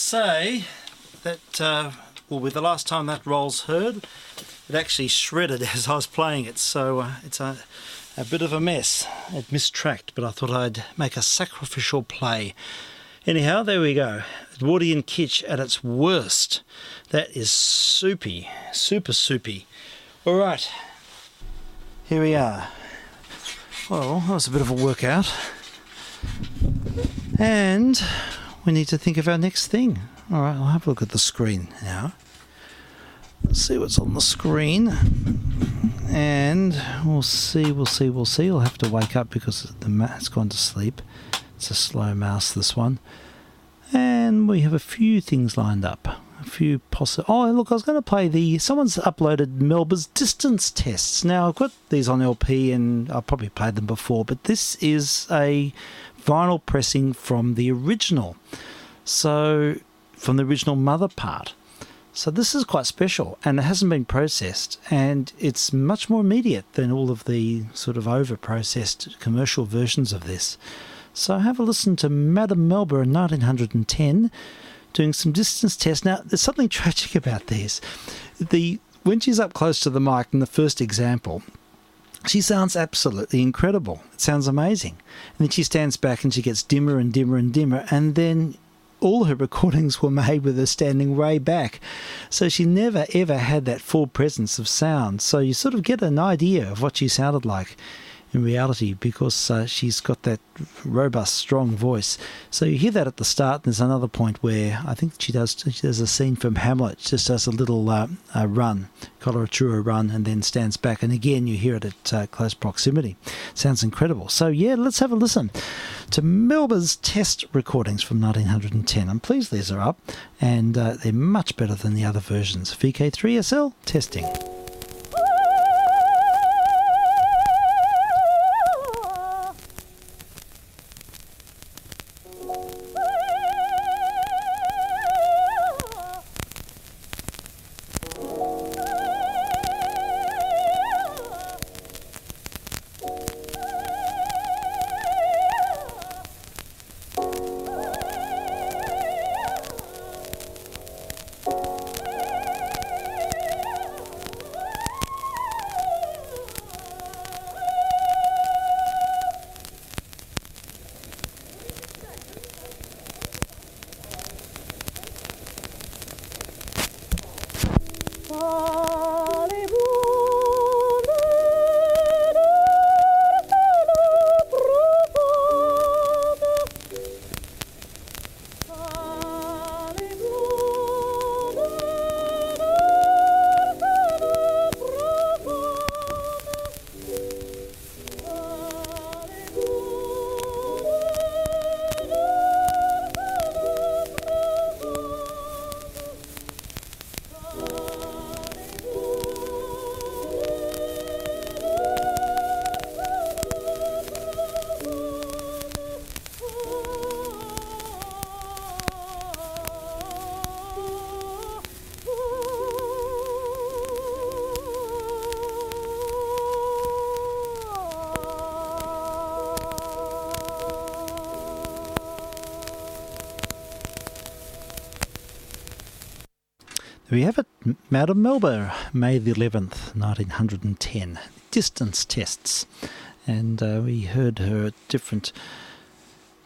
say that will be the last time that roll's heard. It actually shredded as I was playing it, so it's a bit of a mess. It mistracked, but I thought I'd make a sacrificial play. Anyhow, there we go. Edwardian kitsch at its worst. That is soupy, super soupy. All right, here we are. Well, that was a bit of a workout. And we need to think of our next thing. All right, I'll have a look at the screen now. Let's see what's on the screen. And we'll see. I'll have to wake up because the mouse gone to sleep. It's a slow mouse, this one. And we have a few things lined up. A few Oh, look, I was going to play someone's uploaded Melba's distance tests. Now, I've got these on LP and I've probably played them before, but this is a vinyl pressing from the original. So, from the original mother part. So this is quite special, and it hasn't been processed, and it's much more immediate than all of the sort of over-processed commercial versions of this. So have a listen to Madame Melba in 1910 doing some distance tests. Now, there's something tragic about this. When she's up close to the mic in the first example, she sounds absolutely incredible. It sounds amazing. And then she stands back and she gets dimmer and dimmer and dimmer, and then all her recordings were made with her standing way back. So she never ever had that full presence of sound. So you sort of get an idea of what she sounded like in reality, because she's got that robust, strong voice. So you hear that at the start, and there's another point where I think she does a scene from Hamlet, just does a little run, coloratura run, and then stands back, and again you hear it at close proximity. Sounds incredible. So yeah, let's have a listen to Melba's test recordings from 1910. I'm pleased these are up, and they're much better than the other versions. VK3SL testing. There we have it, Madame Melba, May the 11th, 1910. Distance tests. And we heard her at different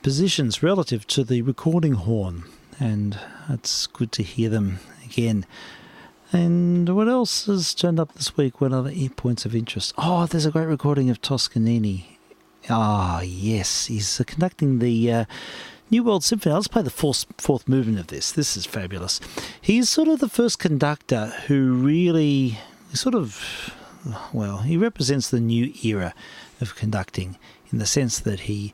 positions relative to the recording horn. And it's good to hear them again. And what else has turned up this week? What other points of interest? Oh, there's a great recording of Toscanini. Ah, yes, he's conducting the New World Symphony. Let's play the fourth movement of this. This is fabulous. He's sort of the first conductor who really he represents the new era of conducting in the sense that he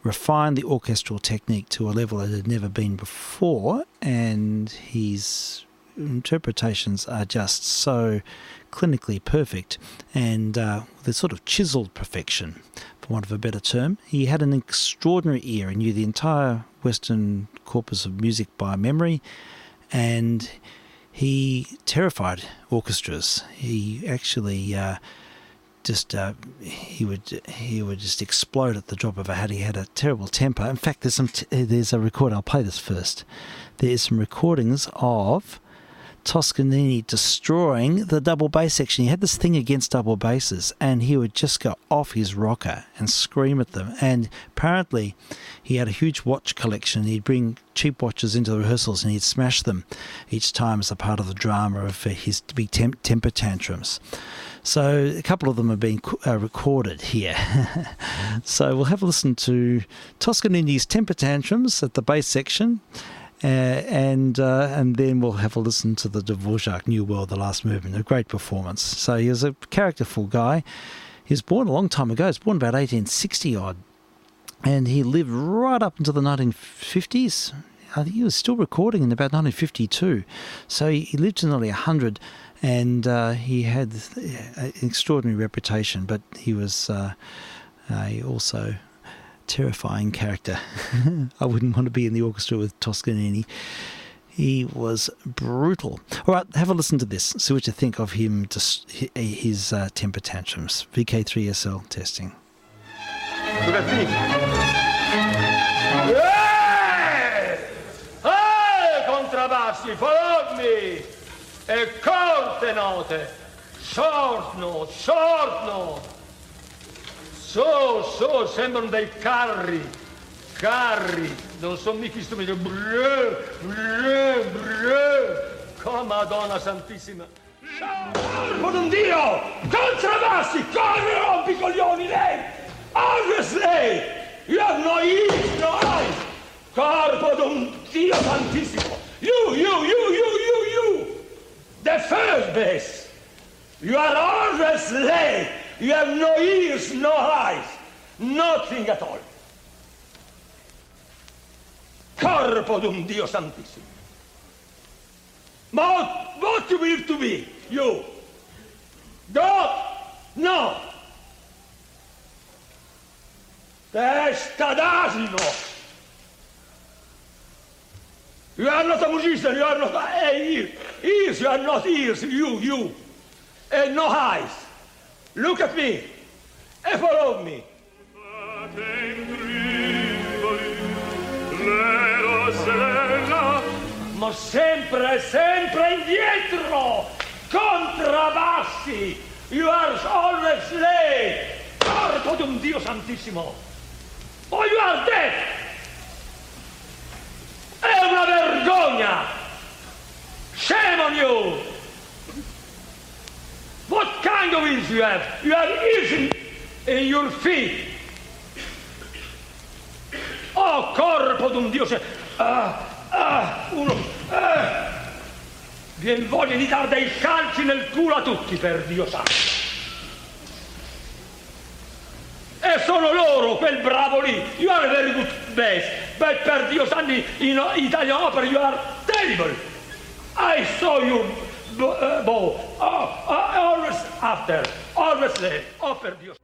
refined the orchestral technique to a level that had never been before, and his interpretations are just so clinically perfect and the sort of chiseled perfection, for want of a better term. He had an extraordinary ear and knew the entire Western corpus of music by memory, and he terrified orchestras. He actually he would just explode at the drop of a hat. He had a terrible temper. In fact, there's a recording. I'll play this first. There's some recordings of Toscanini destroying the double bass section. He had this thing against double basses, and he would just go off his rocker and scream at them. And apparently he had a huge watch collection. He'd bring cheap watches into the rehearsals and he'd smash them each time as a part of the drama of his big temper tantrums. So a couple of them are being recorded here. So we'll have a listen to Toscanini's temper tantrums at the bass section. And then we'll have a listen to the Dvorak New World, the last movement. A great performance. So he was a characterful guy. He was born a long time ago. He was born about 1860 odd, and he lived right up into the 1950s. I think he was still recording in about 1952. So he lived to nearly 100, and he had an extraordinary reputation. But he was also terrifying character. I wouldn't want to be in the orchestra with Toscanini. He was brutal. All right, have a listen to this. See what you think of him, his temper tantrums. VK3SL testing. Hey, contrabbassi, follow me! E corte note, short note, short note. So, sembrano dei carri, non sono mica strumenti, brrr, oh Madonna Santissima. Corpo d'un Dio, contrabbassi, corri, rompi coglioni, lei, always lei, you have no ears, no eyes, corpo d'un Dio Santissimo, you, the first bass, you are always late. You have no ears, no eyes, nothing at all. Corpo d'un Dio Santissimo. Ma what you will to be, you? God? No. Testa d'asino. You are not a musician, you are not ears. Ears, you are not ears, you. And no eyes. Look at me and follow me. Ma sempre indietro, contrabbassi. You are always late. Corpo d'un Dio Santissimo. Oh, you are dead. È una vergogna. Shame on you. What kind of ears you have? You have ears in your feet. Oh, corpo d'un Dio. Viene voglia di dare dei calci nel culo a tutti, per Dio sa. E sono loro, quel bravo lì. You are a very good bass. But per Dio santi, in Italian opera, you are terrible. I saw you bow. Always after. Always late. Oh, per Dio.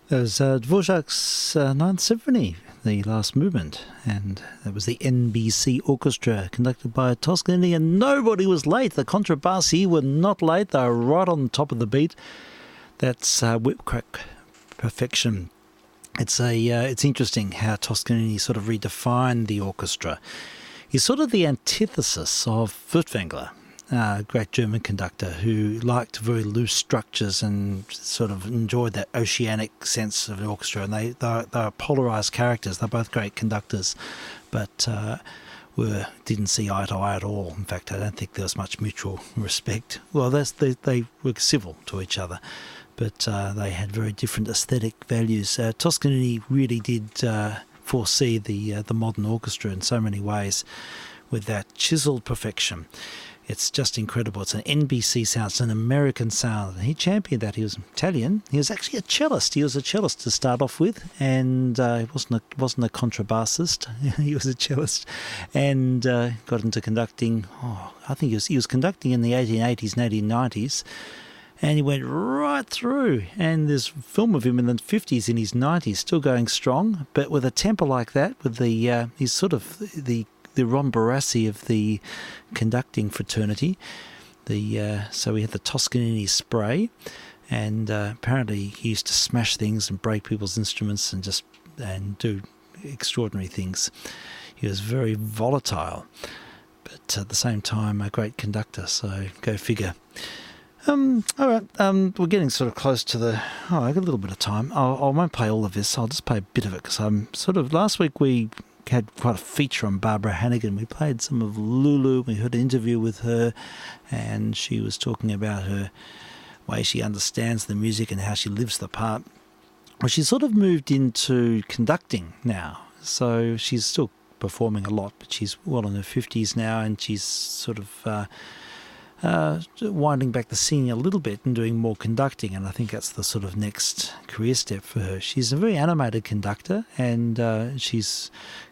That was Dvorak's Ninth Symphony, the last movement, and that was the NBC Orchestra conducted by Toscanini, and nobody was late. The contrabassi were not late. They were right on top of the beat. That's whip crack perfection. It's interesting how Toscanini sort of redefined the orchestra. He's sort of the antithesis of Furtwängler, a great German conductor who liked very loose structures and sort of enjoyed that oceanic sense of the orchestra. And they're polarised characters. They're both great conductors, but didn't see eye to eye at all. In fact, I don't think there was much mutual respect. Well, they were civil to each other, but they had very different aesthetic values. Toscanini really did foresee the modern orchestra in so many ways with that chiselled perfection. It's just incredible. It's an NBC sound. It's an American sound. And he championed that. He was Italian. He was actually a cellist. He was a cellist to start off with, and he wasn't a contrabassist. He was a cellist, and got into conducting. I think he was conducting in the 1880s and 1890s, and he went right through. And there's film of him in the 50s, in his 90s, still going strong, but with a temper like that, with he's sort of the Ron Barassi of the conducting fraternity. So we had the Toscanini spray, and apparently he used to smash things and break people's instruments and do extraordinary things. He was very volatile, but at the same time a great conductor. So go figure. All right. We're getting sort of close to I got a little bit of time. I won't play all of this. I'll just play a bit of it because I'm sort of. Last week we had quite a feature on Barbara Hannigan. We played some of Lulu. We heard an interview with her, and she was talking about her way she understands the music and how she lives the part. Well, she's sort of moved into conducting now, so she's still performing a lot, but she's well in her 50s now, and she's sort of winding back the singing a little bit and doing more conducting, and I think that's the sort of next career step for her. She's a very animated conductor, and she's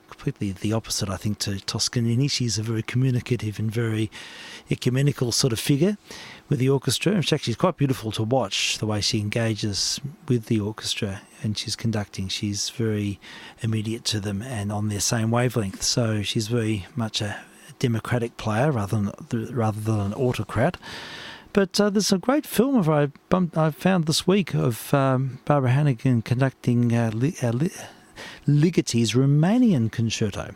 completely the opposite, I think, to Toscanini. She's a very communicative and very ecumenical sort of figure with the orchestra. In fact, she's quite beautiful to watch, the way she engages with the orchestra, and she's conducting. She's very immediate to them and on their same wavelength, so she's very much a democratic player rather than an autocrat. But there's a great film I found this week of Barbara Hannigan conducting Ligeti's Romanian Concerto.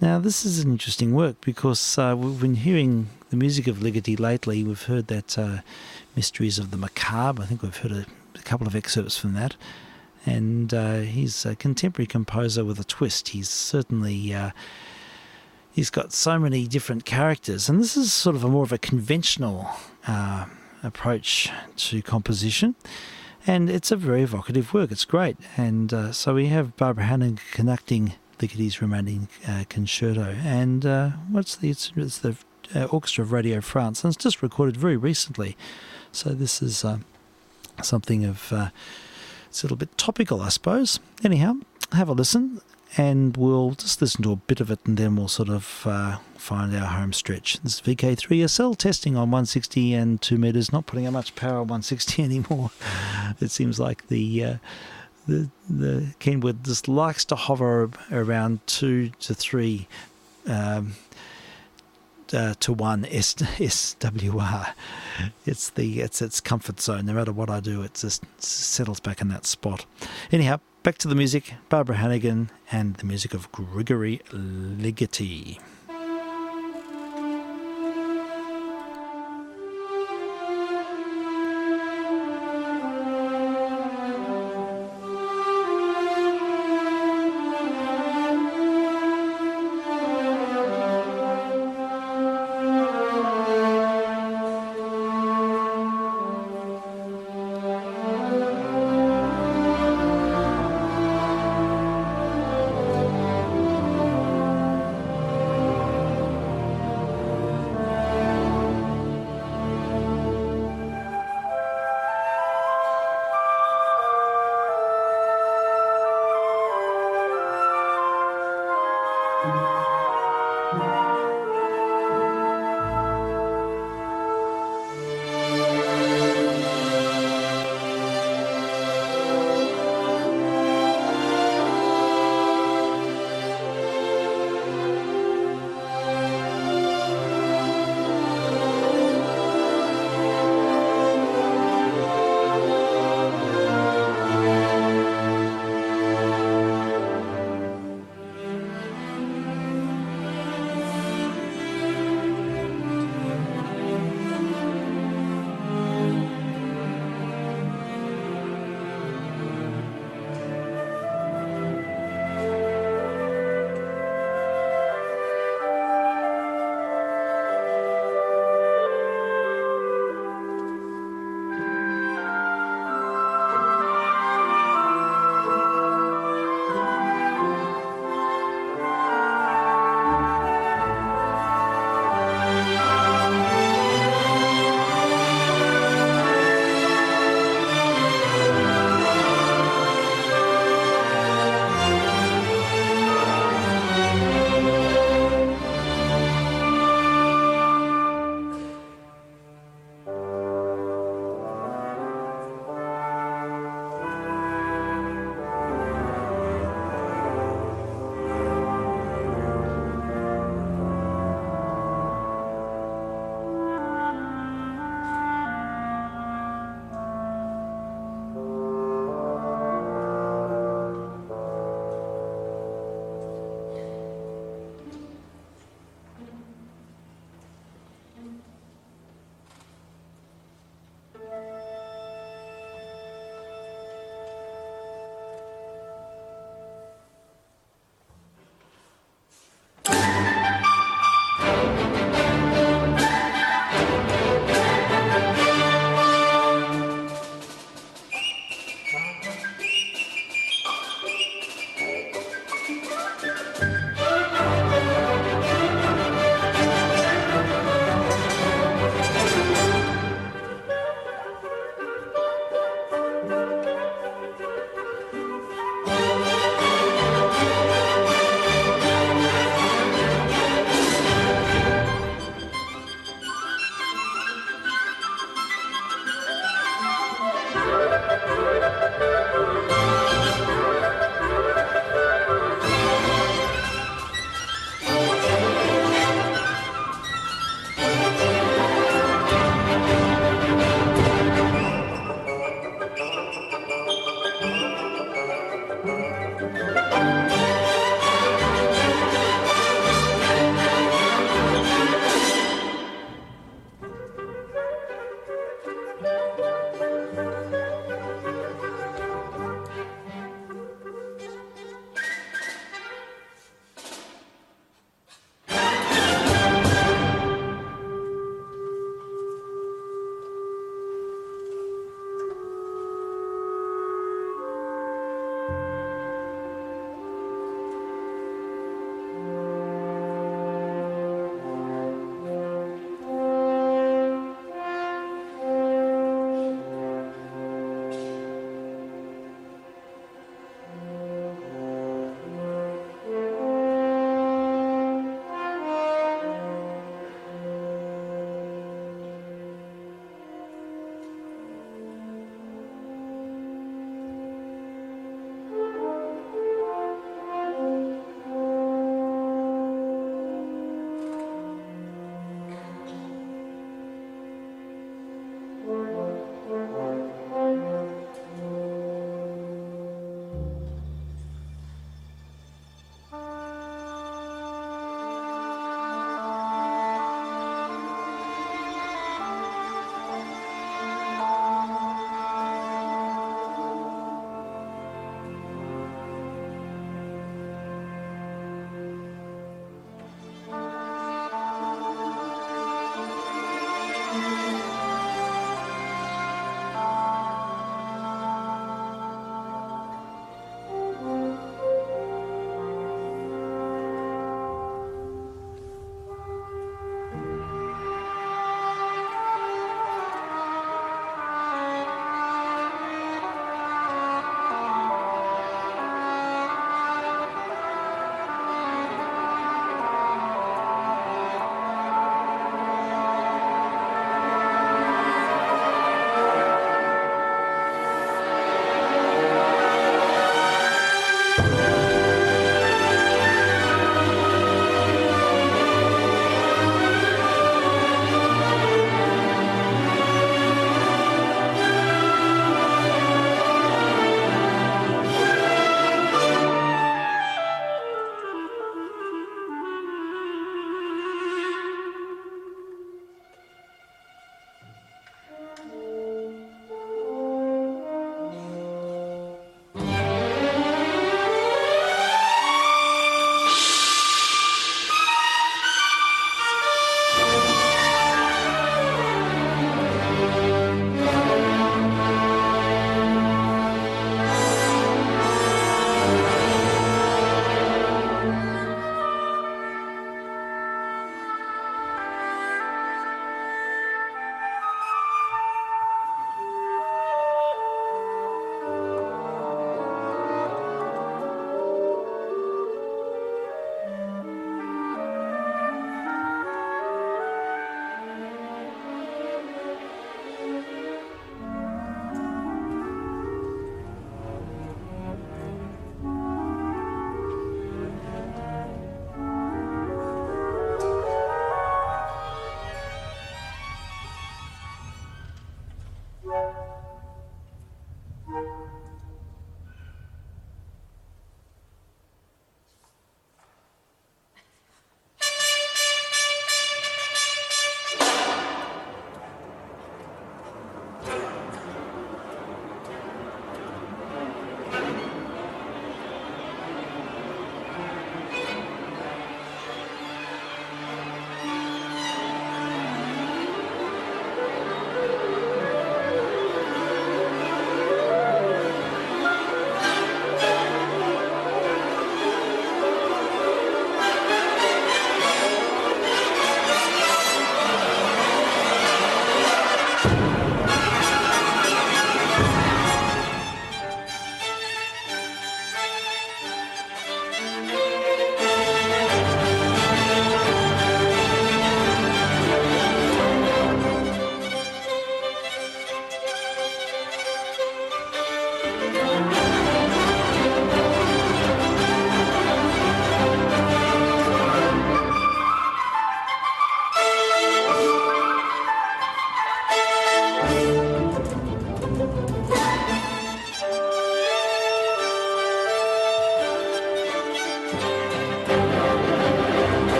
Now, this is an interesting work because we've been hearing the music of Ligeti lately. We've heard that Mysteries of the Macabre. I think we've heard a couple of excerpts from that. And he's a contemporary composer with a twist. He's certainly... he's got so many different characters, and this is sort of more of a conventional approach to composition, and it's a very evocative work. It's great, and so we have Barbara Hannigan conducting Ligeti's Romanian Concerto, and it's the Orchestra of Radio France, and it's just recorded very recently, so this is something of it's a little bit topical, I suppose. Anyhow, have a listen. And we'll just listen to a bit of it, and then we'll sort of find our home stretch. This is VK3SL testing on 160 and 2 meters, not putting out much power on 160 anymore. It seems like the Kenwood just likes to hover around 2 to 3 to 1 SWR. It's its comfort zone. No matter what I do, it just settles back in that spot. Anyhow, back to the music, Barbara Hannigan and the music of Grigory Ligeti.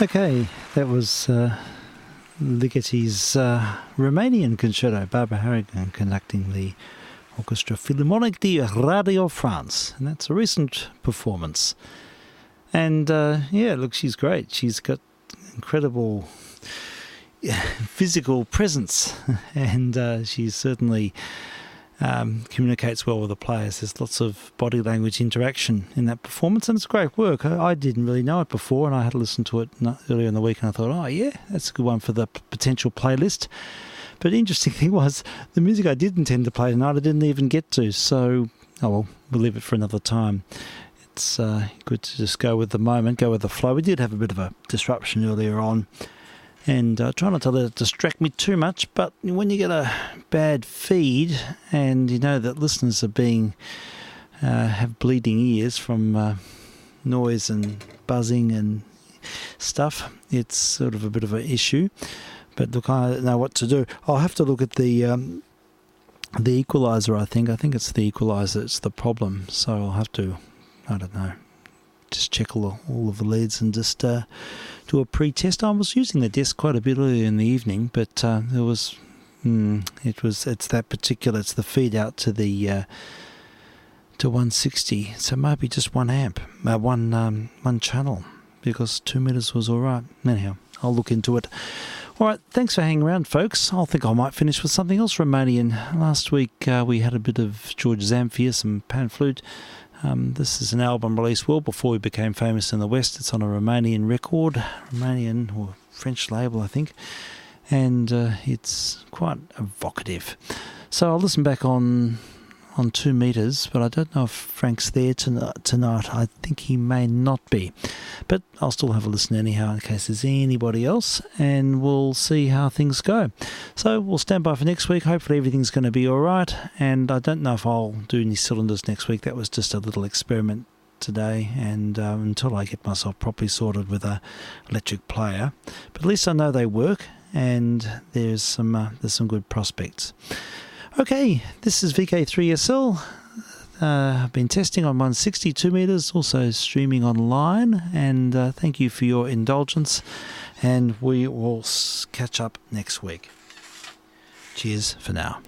Okay, that was Ligeti's Romanian concerto, Barbara Harrigan conducting the Orchestra Philharmonique de Radio France, and that's a recent performance. And look, she's great. She's got incredible physical presence, and she certainly communicates well with the players. There's lots of body language interaction in that performance, and it's great work. I didn't really know it before, and I had to listen to it earlier in the week, and I thought, oh yeah, that's a good one for the potential playlist. But the interesting thing was, the music I did intend to play tonight I didn't even get to, so we'll leave it for another time. It's good to just go with the moment, go with the flow. We did have a bit of a disruption earlier on, and try not to let it distract me too much, but when you get a bad feed and you know that listeners are have bleeding ears from noise and buzzing and stuff, it's sort of a bit of an issue. But look, I don't know what to do. I'll have to look at the equalizer, I think. I think it's the equalizer that's the problem, so I'll have to, I don't know, just check all of the leads and just do a pre-test. I was using the desk quite a bit earlier in the evening, but it's that particular, it's the feed out to the to 160, so maybe just 1 amp, one channel, because 2 meters was all right. Anyhow, I'll look into it. All right, thanks for hanging around, folks. I think I might finish with something else Romanian. Last week we had a bit of George Zamfir, some pan flute. This is an album released well before he became famous in the West. It's on a Romanian record, Romanian or French label, I think, and it's quite evocative. So I'll listen back on 2 meters, but I don't know if Frank's there tonight. I think he may not be, but I'll still have a listen anyhow in case there's anybody else, and we'll see how things go. So we'll stand by for next week. Hopefully everything's going to be all right, and I don't know if I'll do any cylinders next week. That was just a little experiment today, and until I get myself properly sorted with a electric player, but at least I know they work, and there's some good prospects. Okay, this is VK3SL. I've been testing on 162 meters, also streaming online, and thank you for your indulgence, and we will catch up next week. Cheers for now.